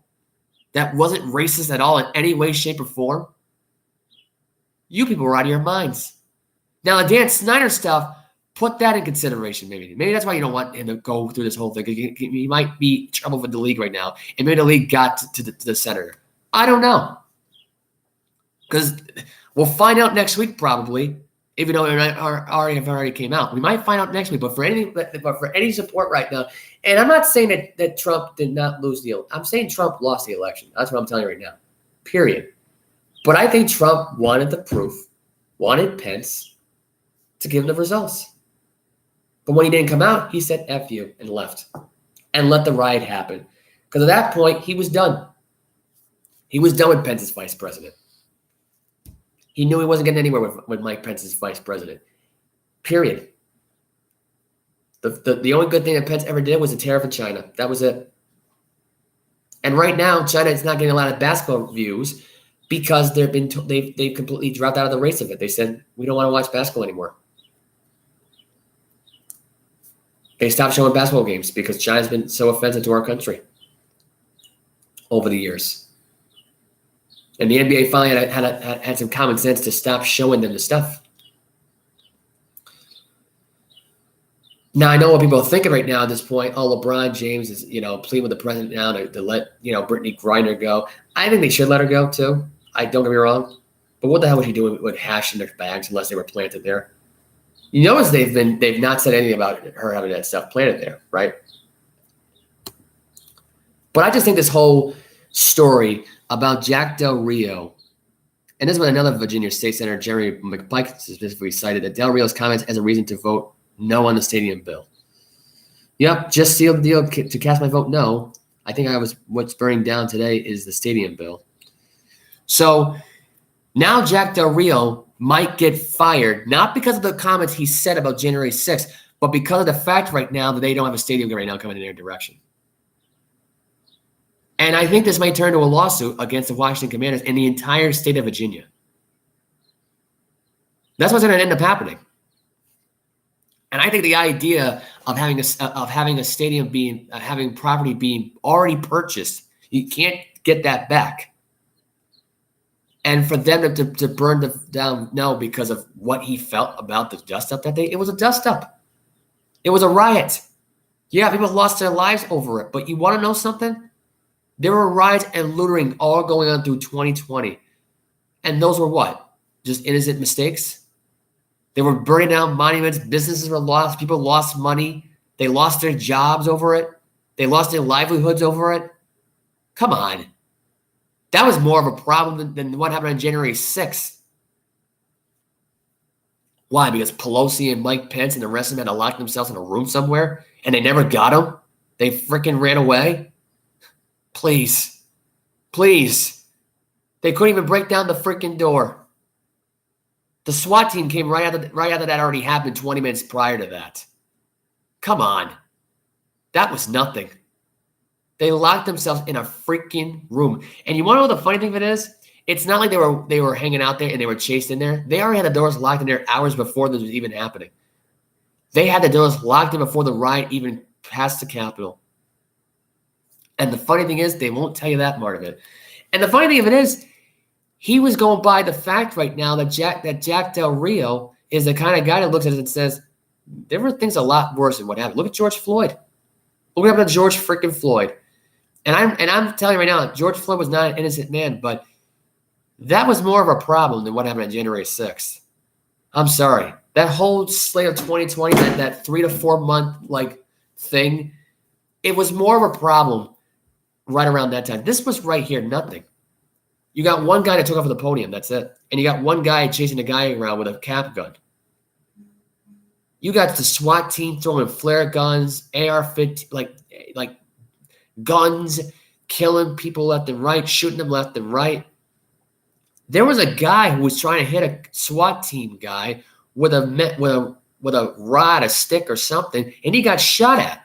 that wasn't racist at all in any way, shape, or form, you people are out of your minds. Now, the Dan Snyder stuff, put that in consideration, maybe. Maybe that's why you don't want him to go through this whole thing. He might be in trouble with the league right now, and maybe the league got to the senator. I don't know. Because we'll find out next week, probably, even though it already came out. We might find out next week, but for any support right now, and I'm not saying that Trump did not lose the election. I'm saying Trump lost the election. That's what I'm telling you right now, period. But I think Trump wanted the proof, wanted Pence to give him the results. But when he didn't come out, he said, F you, and left. And let the riot happen. Because at that point, he was done. He was done with Pence as vice president. He knew he wasn't getting anywhere with Mike Pence as vice president. Period. The only good thing that Pence ever did was a tariff in China. That was it. And right now, China is not getting a lot of basketball views because they've completely dropped out of the race of it. They said, we don't want to watch basketball anymore. They stopped showing basketball games because China's been so offensive to our country over the years. And the NBA finally had some common sense to stop showing them the stuff. Now, I know what people are thinking right now at this point. Oh, LeBron James is, pleading with the president now to let, Brittany Griner go. I think they should let her go, too. Don't get me wrong. But what the hell was she doing with hash in their bags unless they were planted there? You notice they've not said anything about her having that stuff planted there, right? But I just think this whole story about Jack Del Rio, and this is when another Virginia State Senator, Jeremy McPike, specifically cited that Del Rio's comments as a reason to vote no on the stadium bill. Yep, just sealed the deal to cast my vote no. I think what's burning down today is the stadium bill. So now Jack Del Rio might get fired, not because of the comments he said about January 6th, but because of the fact right now that they don't have a stadium right now coming in their direction. And I think this might turn to a lawsuit against the Washington Commanders and the entire state of Virginia. That's what's going to end up happening. And I think the idea of having a stadium having property being already purchased, you can't get that back. And for them to burn down, no, because of what he felt about the dust up that day, it was a dust up. It was a riot. Yeah, people lost their lives over it. But you want to know something? There were riots and looting all going on through 2020. And those were what? Just innocent mistakes? They were burning down monuments. Businesses were lost. People lost money. They lost their jobs over it. They lost their livelihoods over it. Come on. That was more of a problem than what happened on January 6th. Why? Because Pelosi and Mike Pence and the rest of them had to lock themselves in a room somewhere and they never got them? They freaking ran away? Please. Please. They couldn't even break down the freaking door. The SWAT team came right after that already happened 20 minutes prior to that. Come on. That was nothing. They locked themselves in a freaking room. And you want to know what the funny thing of it is? It's not like they were hanging out there and they were chased in there. They already had the doors locked in there hours before this was even happening. They had the doors locked in before the riot even passed the Capitol. And the funny thing is, they won't tell you that part of it. And the funny thing of it is, he was going by the fact right now that Jack Del Rio is the kind of guy that looks at it and says, there were things a lot worse than what happened. Look at George Floyd. Look what happened to George freaking Floyd. And I'm telling you right now, George Floyd was not an innocent man, but that was more of a problem than what happened on January 6th. I'm sorry. That whole slate of 2020, that 3 to 4 month thing, it was more of a problem right around that time. This was right here, nothing. You got one guy that took off the podium, that's it. And you got one guy chasing a guy around with a cap gun. You got the SWAT team throwing flare guns, AR-15, like guns, killing people left and right, shooting them left and right. There was a guy who was trying to hit a SWAT team guy with a rod, a stick or something, and he got shot at.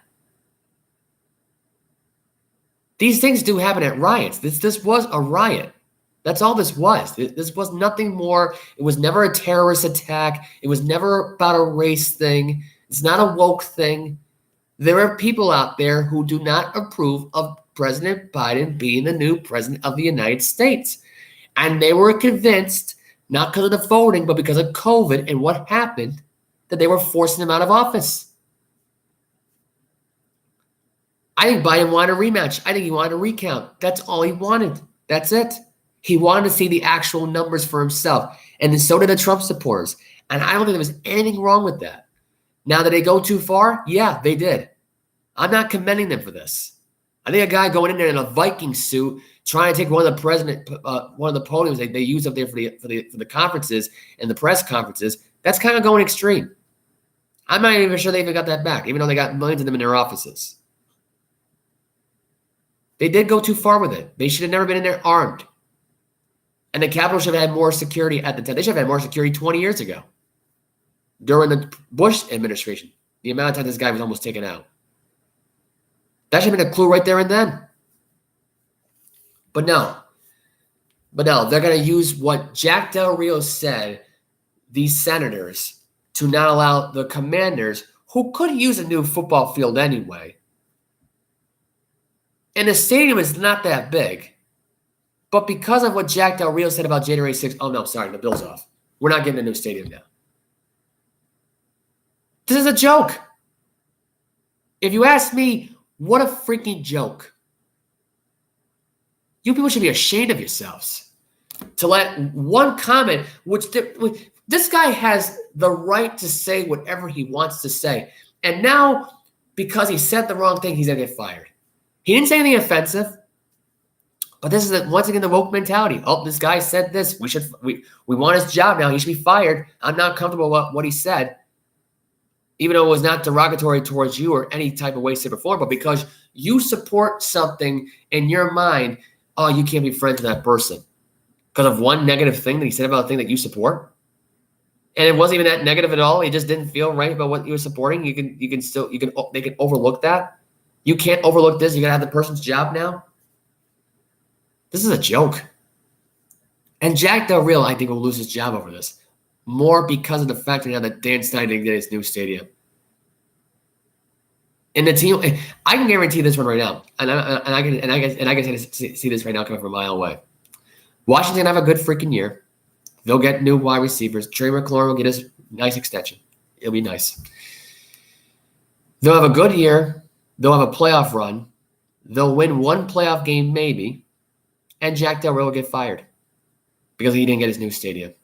These things do happen at riots. This was a riot. That's all this was. This was nothing more. It was never a terrorist attack. It was never about a race thing. It's not a woke thing. There are people out there who do not approve of President Biden being the new president of the United States. And they were convinced, not because of the voting, but because of COVID and what happened, that they were forcing him out of office. I think Biden wanted a rematch. I think he wanted a recount. That's all he wanted. That's it. He wanted to see the actual numbers for himself. And then so did the Trump supporters. And I don't think there was anything wrong with that. Now, did they go too far? Yeah, they did. I'm not commending them for this. I think a guy going in there in a Viking suit, trying to take one of the podiums they use up there for the conferences and the press conferences, that's kind of going extreme. I'm not even sure they even got that back, even though they got millions of them in their offices. They did go too far with it. They should have never been in there armed. And the Capitol should have had more security at the time. They should have had more security 20 years ago during the Bush administration. the amount of time this guy was almost taken out. That should have been a clue right there and then. But no, they're going to use what Jack Del Rio said, these senators, to not allow the Commanders, who could use a new football field anyway. And the stadium is not that big. But because of what Jack Del Rio said about January 6th, oh no, sorry, the bill's off. We're not getting a new stadium now. This is a joke. If you ask me, what a freaking joke. You people should be ashamed of yourselves to let one comment, which this guy has the right to say whatever he wants to say. And now, because he said the wrong thing, he's going to get fired. He didn't say anything offensive, but this is once again the woke mentality. Oh, this guy said this. We want his job now. He should be fired. I'm not comfortable with what he said, even though it was not derogatory towards you or any type of way, shape, or form. But because you support something in your mind, oh, you can't be friends with that person because of one negative thing that he said about a thing that you support. And it wasn't even that negative at all. He just didn't feel right about what you were supporting. They can overlook that. You can't overlook this. You gotta have the person's job now. This is a joke. And Jack Del Rio, I think, will lose his job over this. More because of the fact that Dan Snyder didn't get his new stadium. And the team, I can guarantee this one right now, and I can see this right now coming from a mile away. Washington have a good freaking year. They'll get new wide receivers. Trey McLaurin will get his nice extension. It'll be nice. They'll have a good year. They'll have a playoff run. They'll win one playoff game maybe, and Jack Del Rio will get fired because he didn't get his new stadium.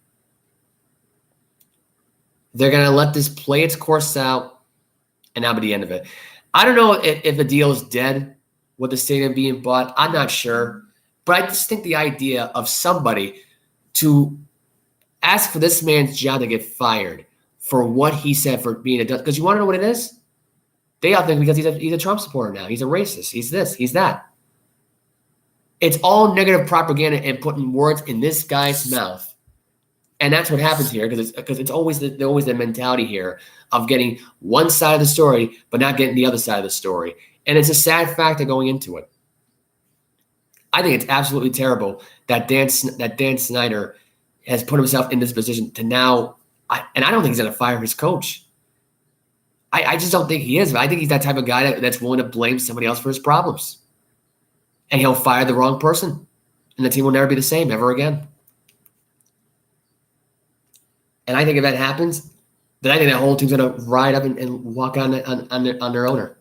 They're going to let this play its course out, and that'll be the end of it. I don't know if the deal is dead with the stadium being bought. I'm not sure. But I just think the idea of somebody to ask for this man's job to get fired for what he said for being a – because you want to know what it is? They all think because he's a Trump supporter now. He's a racist. He's this. He's that. It's all negative propaganda and putting words in this guy's mouth. And that's what happens here because it's always the mentality here of getting one side of the story but not getting the other side of the story. And it's a sad factor going into it. I think it's absolutely terrible that Dan Snyder has put himself in this position to now and I don't think he's going to fire his coach. I just don't think he is. I think he's that type of guy that's willing to blame somebody else for his problems. And he'll fire the wrong person. And the team will never be the same ever again. And I think if that happens, then I think that whole team's going to ride up and walk on their owner.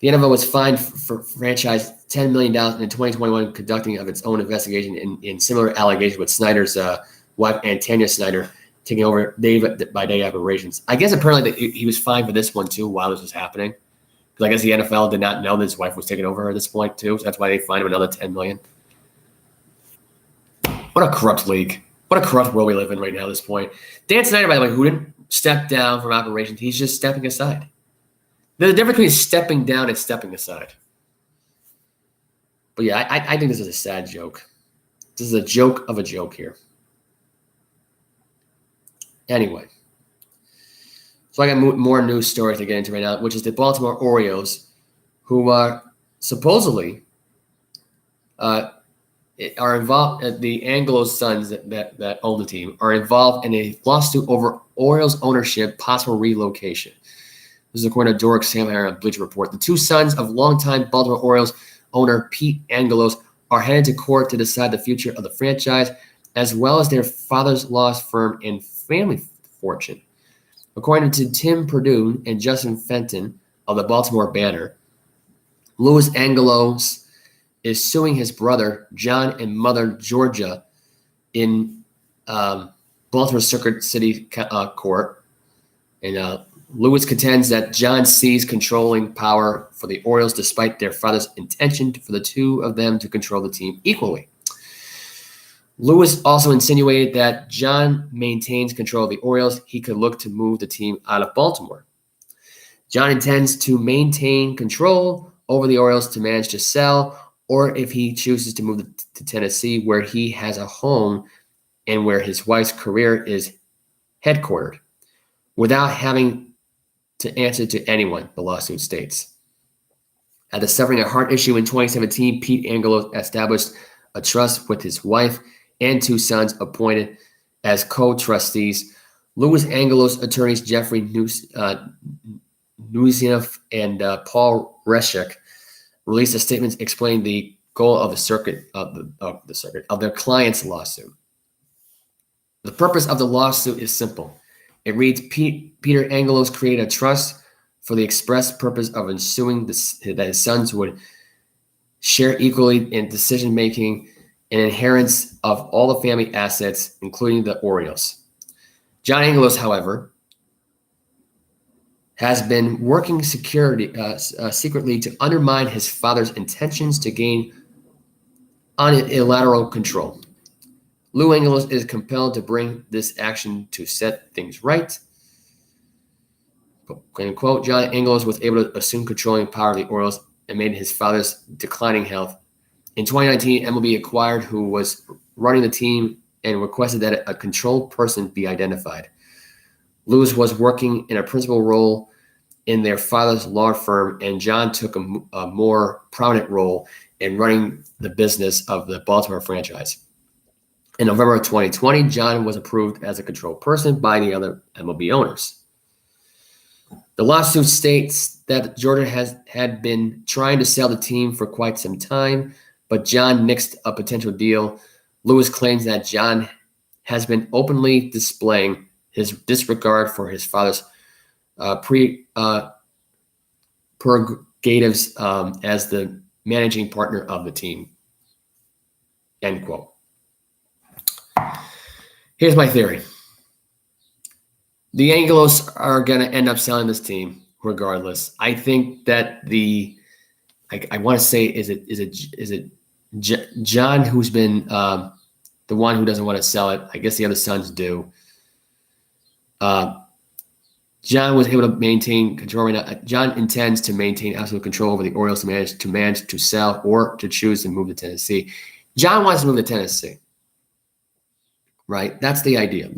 The NFL was fined for franchise $10 million in 2021 conducting of its own investigation in similar allegations with Snyder's wife, Tanya Snyder, taking over day-by-day operations. I guess apparently he was fined for this one, too, while this was happening. Because I guess the NFL did not know that his wife was taking over at this point, too. So that's why they fined him another $10 million. What a corrupt league. What a corrupt world we live in right now at this point. Dan Snyder, by the way, who didn't step down from operations, he's just stepping aside. There's a difference between stepping down and stepping aside. But yeah, I think this is a sad joke. This is a joke of a joke here. Anyway. So I got more news stories to get into right now, which is the Baltimore Orioles, who are supposedly are involved, the Anglo sons that own the team are involved in a lawsuit over Orioles ownership, possible relocation. This is according to Dork Samhire on Bleacher Report. The two sons of longtime Baltimore Orioles owner Pete Angelos are headed to court to decide the future of the franchise, as well as their father's law firm and family fortune. According to Tim Perdue and Justin Fenton of the Baltimore Banner, Louis Angelos is suing his brother, John, and mother, Georgia, in Baltimore Circuit City Court. And Louis contends that John seized controlling power for the Orioles despite their father's intention for the two of them to control the team equally. Louis also insinuated that John maintains control of the Orioles. He could look to move the team out of Baltimore. John intends to maintain control over the Orioles to manage to sell, or if he chooses to move to Tennessee, where he has a home and where his wife's career is headquartered. without having to answer to anyone, the lawsuit states. After suffering a heart issue in 2017, Pete Angelos established a trust with his wife and 2 sons appointed as co-trustees. Louis Angelos attorneys Jeffrey Nuzinoff and Paul Reshek released a statement explaining the goal of their client's lawsuit. The purpose of the lawsuit is simple. It reads, Peter Angelos created a trust for the express purpose of ensuring that his sons would share equally in decision-making and inheritance of all the family assets, including the Orioles. John Angelos, however, has been working secretly to undermine his father's intentions to gain unilateral control. Lou Angelos is compelled to bring this action to set things right. Quote, John Angelos was able to assume controlling power of the Orioles amid his father's declining health. In 2019, MLB acquired who was running the team and requested that a controlled person be identified. Lewis was working in a principal role in their father's law firm, and John took a more prominent role in running the business of the Baltimore franchise. In November of 2020, John was approved as a controlled person by the other MLB owners. The lawsuit states that Jordan had been trying to sell the team for quite some time, but John nixed a potential deal. Lewis claims that John has been openly displaying his disregard for his father's prerogatives as the managing partner of the team. End quote. Here's my theory. The Angelos are going to end up selling this team regardless. I think that I want to say, is it John who's been the one who doesn't want to sell it? I guess the other sons do. John was able to maintain control right now. John intends to maintain absolute control over the Orioles to manage to sell or to choose to move to Tennessee. John wants to move to Tennessee. Right? That's the idea.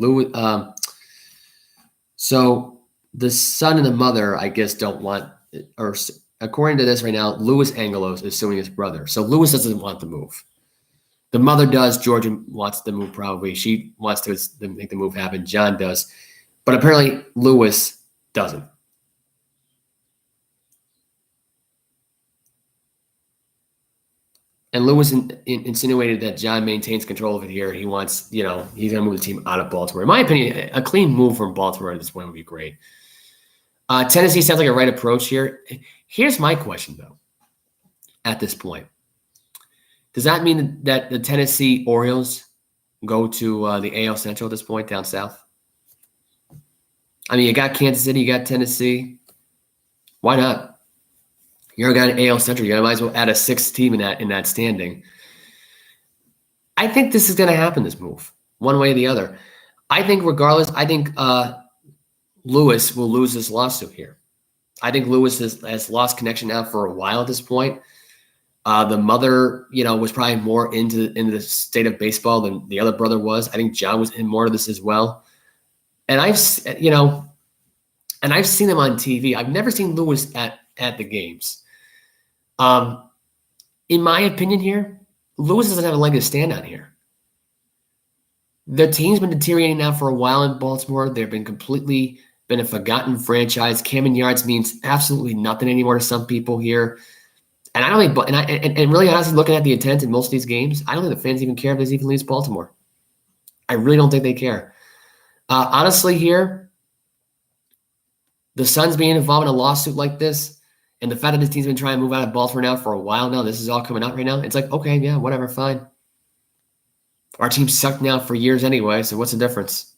So the son and the mother, I guess, don't want, or according to this right now, Louis Angelos is suing his brother. So Louis doesn't want to move. The mother does. Georgia wants to move probably. She wants to make the move happen. John does. But apparently Louis doesn't. And Lewis insinuated that John maintains control of it here. He wants, he's going to move the team out of Baltimore. In my opinion, a clean move from Baltimore at this point would be great. Tennessee sounds like a right approach here. Here's my question, though, at this point. Does that mean that the Tennessee Orioles go to the AL Central at this point, down south? I mean, you got Kansas City, you got Tennessee. Why not? You're going to AL Central. You might as well add a 6th team in that standing. I think this is going to happen, this move, one way or the other. I think regardless, Lewis will lose this lawsuit here. I think Lewis has lost connection now for a while at this point. The mother, was probably more into the state of baseball than the other brother was. I think John was in more of this as well. And I've seen them on TV. I've never seen Lewis at the games. In my opinion here, Lewis doesn't have a leg to stand on here. The team's been deteriorating now for a while in Baltimore. They've been a forgotten franchise. Camden Yards means absolutely nothing anymore to some people here. And I don't think, and really honestly, looking at the attendance in most of these games, I don't think the fans even care if this even leaves Baltimore. I really don't think they care. Honestly, here, the Suns being involved in a lawsuit like this, and the fact that this team's been trying to move out of Baltimore now for a while now, this is all coming out right now. It's like, okay, yeah, whatever, fine. Our team sucked now for years anyway, so what's the difference?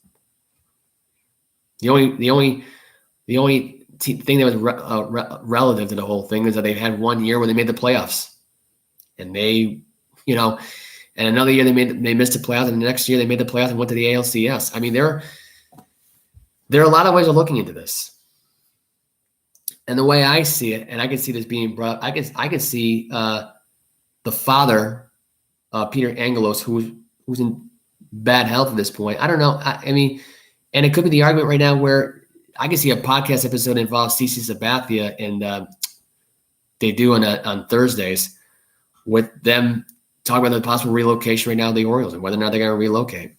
The only thing that was relative to the whole thing is that they've had 1 year where they made the playoffs, and and another year they missed the playoffs, and the next year they made the playoffs and went to the ALCS. I mean, there are a lot of ways of looking into this. And the way I see it, and I can see this being brought, I can see the father, Peter Angelos, who's in bad health at this point. I don't know. I mean, and it could be the argument right now where I can see a podcast episode involves CC Sabathia and they do on Thursdays with them talking about the possible relocation right now of the Orioles and whether or not they're going to relocate.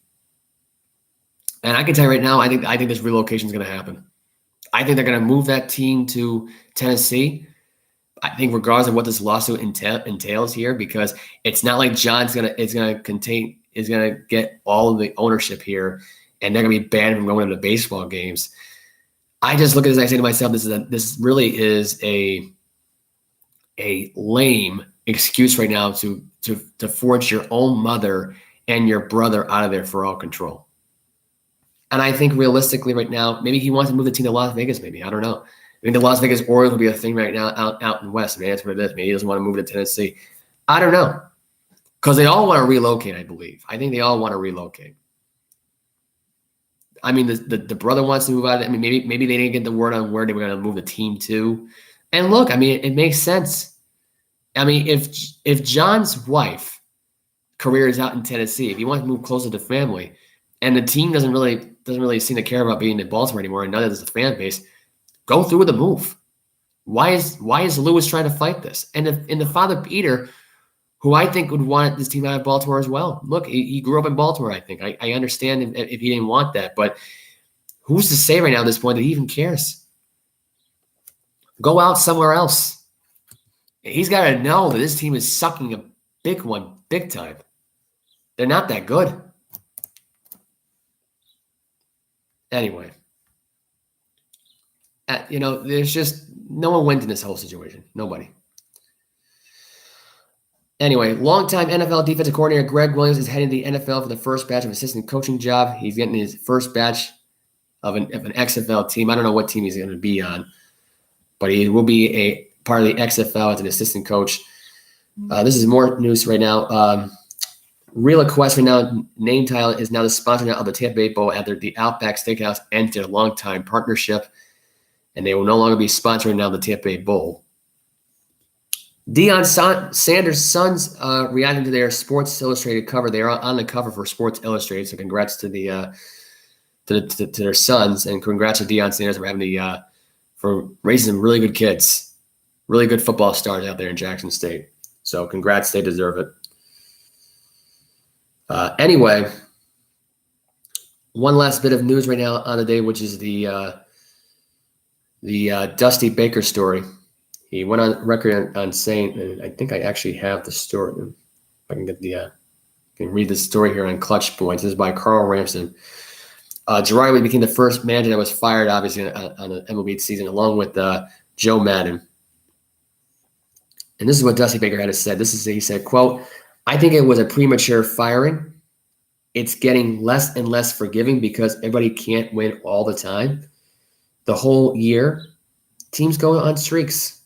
And I can tell you right now, I think this relocation is going to happen. I think they're going to move that team to Tennessee. I think regardless of what this lawsuit entails here, because it's not like John's going to get all of the ownership here, and they're going to be banned from going to the baseball games. I just look at this and I say to myself, this really is a lame excuse right now to force your own mother and your brother out of there for all control. And I think realistically right now, maybe he wants to move the team to Las Vegas, maybe. I don't know. I think the Las Vegas Orioles will be a thing right now out in West. Maybe that's what it is. Maybe he doesn't want to move to Tennessee. I don't know. Because they all want to relocate, I believe. I think they all want to relocate. I mean, the brother wants to move out. I mean, maybe they didn't get the word on where they were going to move the team to. And look, I mean, it makes sense. I mean, if John's wife career is out in Tennessee, if he wants to move closer to family, and the team doesn't really seem to care about being in Baltimore anymore, and neither does the fan base, go through with the move. Why is Lewis trying to fight this? And the father Peter, who I think would want this team out of Baltimore as well. Look, he grew up in Baltimore, I think. I understand if he didn't want that, but who's to say right now at this point that he even cares? Go out somewhere else. He's got to know that this team is sucking a big one, big time. They're not that good. Anyway, there's just no one wins in this whole situation. Nobody. Anyway, longtime NFL defensive coordinator Greg Williams is heading to the NFL for the first batch of assistant coaching job. He's getting his first batch of an XFL team. I don't know what team he's going to be on, but he will be a part of the XFL as an assistant coach. This is more news right now. Real Quest right now, name title is now the sponsor of the Tampa Bay Bowl after the Outback Steakhouse ended their long-time partnership, and they will no longer be sponsoring now the Tampa Bay Bowl. Deion Sanders' sons reacting to their Sports Illustrated cover. They are on the cover for Sports Illustrated, so congrats to to their sons, and congrats to Deion Sanders for raising some really good kids, really good football stars out there in Jackson State. So congrats, they deserve it. Anyway, one last bit of news right now on the day, which is the Dusty Baker story. He went on record on saying, and I think I actually have the story. If I can get can read the story here on Clutch Points. This is by Carl Ramsden. Girardi became the first manager that was fired, obviously, on the MLB season, along with Joe Madden. And this is what Dusty Baker had to say. He said, quote, "I think it was a premature firing. It's getting less and less forgiving because everybody can't win all the time. The whole year, teams go on streaks."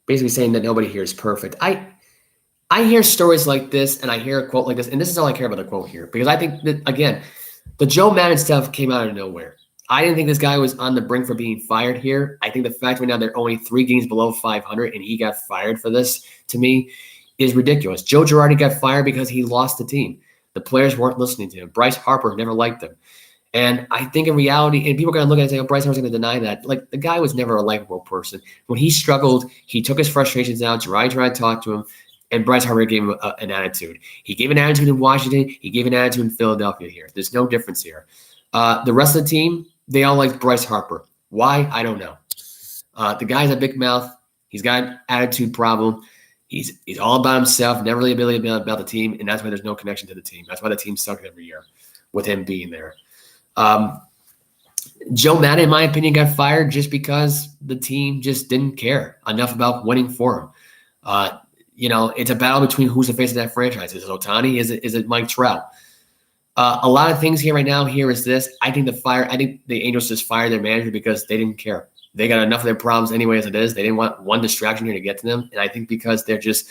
Basically saying that nobody here is perfect. I hear stories like this, and I hear a quote like this, and this is all I care about the quote here, because I think that, again, the Joe Madden stuff came out of nowhere. I didn't think this guy was on the brink for being fired here. I think the fact right now they're only 3 games below 500 and he got fired for this, to me, is ridiculous. Joe Girardi got fired because he lost the team. The players weren't listening to him. Bryce Harper never liked him. And I think in reality, and people are going to look at it and say, oh, Bryce Harper's going to deny that. Like, the guy was never a likable person. When he struggled, he took his frustrations out. Girardi tried to talk to him, and Bryce Harper gave him an attitude. He gave an attitude in Washington. He gave an attitude in Philadelphia here. There's no difference here. The rest of the team, they all liked Bryce Harper. Why? I don't know. The guy's a big mouth. He's got an attitude problem. He's all about himself, never really about the team, and that's why there's no connection to the team. That's why the team sucked every year with him being there. Joe Madden, in my opinion, got fired just because the team just didn't care enough about winning for him. It's a battle between who's the face of that franchise. Is it Ohtani? Is it Mike Trout? A lot of things here right now here is this. I think the Angels just fired their manager because they didn't care. They got enough of their problems anyway as it is. They didn't want one distraction here to get to them. And I think because they're just,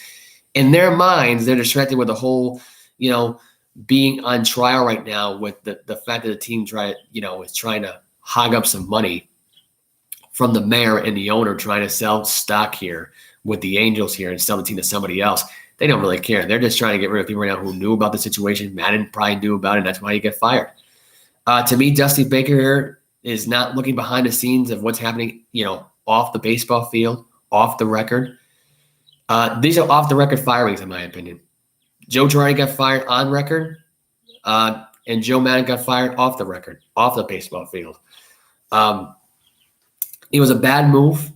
in their minds, they're distracted with the whole, being on trial right now with the fact that the team is trying to hog up some money from the mayor and the owner trying to sell stock here with the Angels here and sell the team to somebody else. They don't really care. They're just trying to get rid of people right now who knew about the situation. Madden probably knew about it, and that's why he got fired. To me, Dusty Baker here is not looking behind the scenes of what's happening, off the baseball field, off the record. These are off the record firings, in my opinion. Joe Girardi got fired on record, and Joe Madden got fired off the record, off the baseball field. It was a bad move,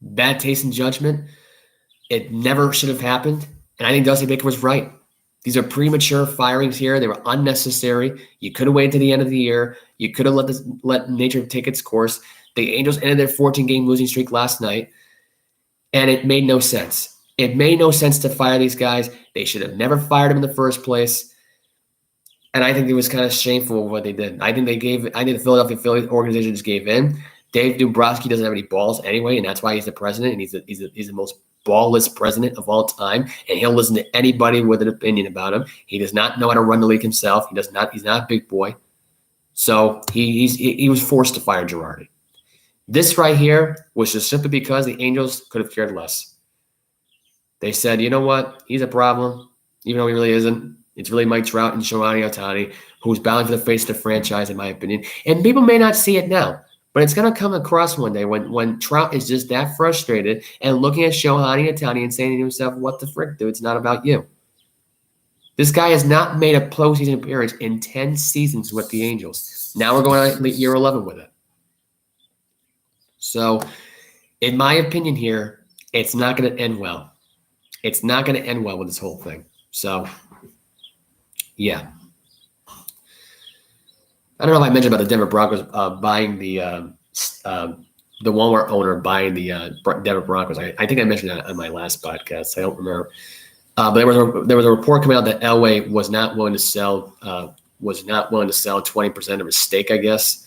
bad taste in judgment. It never should have happened. And I think Dusty Baker was right. These are premature firings here. They were unnecessary. You could have waited to the end of the year. You could have let nature take its course. The Angels ended their 14-game losing streak last night, and it made no sense. It made no sense to fire these guys. They should have never fired them in the first place. And I think it was kind of shameful what they did. I think the Philadelphia Phillies organization just gave in. Dave Dombrowski doesn't have any balls anyway, and that's why he's the president, and he's the most ballless president of all time, and he'll listen to anybody with an opinion about him. He does not know how to run the league himself. He's not a big boy. So he was forced to fire Girardi. This right here was just simply because the Angels could have cared less. They said, you know what? He's a problem, even though he really isn't. It's really Mike Trout and Shohei Ohtani, who's bound for the face of the franchise, in my opinion. And people may not see it now, but it's going to come across one day when Trout is just that frustrated and looking at Shohei Ohtani and saying to himself, what the frick, dude? It's not about you. This guy has not made a postseason appearance in 10 seasons with the Angels. Now we're going on year 11 with it. So, in my opinion here, it's not going to end well. It's not going to end well with this whole thing. So, yeah. I don't know if I mentioned about the Denver Broncos buying the Walmart owner buying the Denver Broncos. I think I mentioned that on my last podcast. I don't remember. But there was a report coming out that Elway was not willing to sell 20% of his stake, I guess,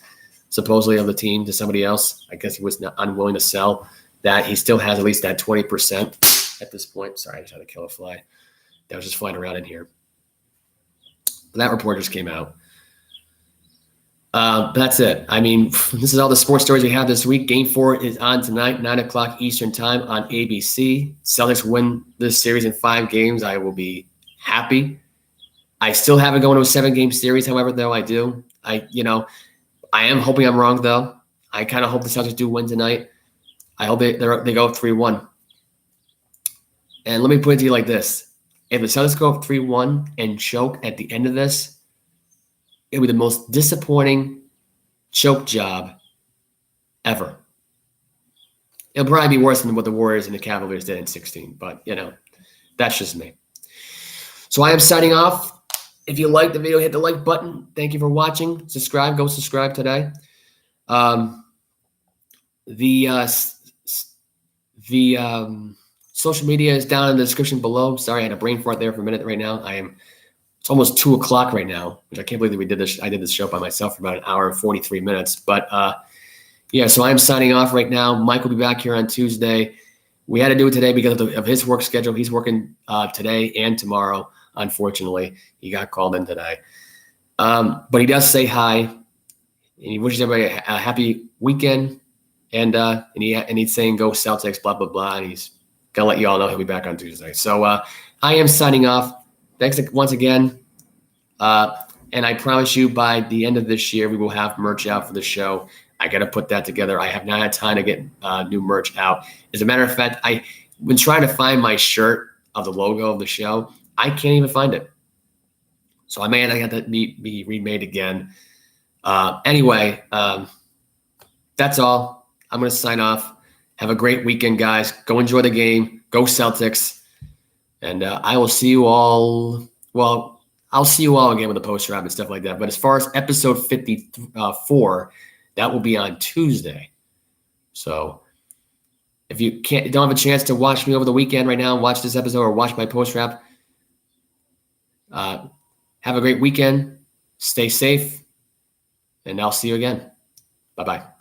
supposedly of the team to somebody else. I guess he was not unwilling to sell that. He still has at least that 20% at this point. Sorry, I just had to kill a fly that was just flying around in here. But that report just came out. That's it. I mean, this is all the sports stories we have this week. Game 4 is on tonight, 9 o'clock Eastern time on ABC. Celtics win this series in 5 games. I will be happy. I still haven't gone to a 7-game series, however, though I do. I am hoping I'm wrong, though. I kind of hope the Celtics do win tonight. I hope they go up 3-1. And let me put it to you like this. If the Celtics go up 3-1 and choke at the end of this, it would be the most disappointing choke job ever. It'll probably be worse than what the Warriors and the Cavaliers did in 16, but, that's just me. So I am signing off. If you liked the video, hit the like button. Thank you for watching. Subscribe. Go subscribe today. The social media is down in the description below. Sorry, I had a brain fart there for a minute right now. It's almost 2 o'clock right now, which I can't believe that we did this. I did this show by myself for about an hour and 43 minutes. But so I'm signing off right now. Mike will be back here on Tuesday. We had to do it today because of his work schedule. He's working today and tomorrow. Unfortunately, he got called in today. But he does say hi, and he wishes everybody a happy weekend. And he's saying go Celtics, blah blah blah. And he's gonna let you all know he'll be back on Tuesday. So I am signing off. Thanks once again. And I promise you by the end of this year, we will have merch out for the show. I got to put that together. I have not had time to get new merch out. As a matter of fact, I've been trying to find my shirt of the logo of the show. I can't even find it. So I may have to be remade again. Anyway, that's all. I'm going to sign off. Have a great weekend, guys. Go enjoy the game. Go Celtics. And I will see you all. Well, I'll see you all again with the post wrap and stuff like that. But as far as episode 54, that will be on Tuesday. So if you don't have a chance to watch me over the weekend right now, watch this episode or watch my post wrap. Have a great weekend. Stay safe. And I'll see you again. Bye-bye.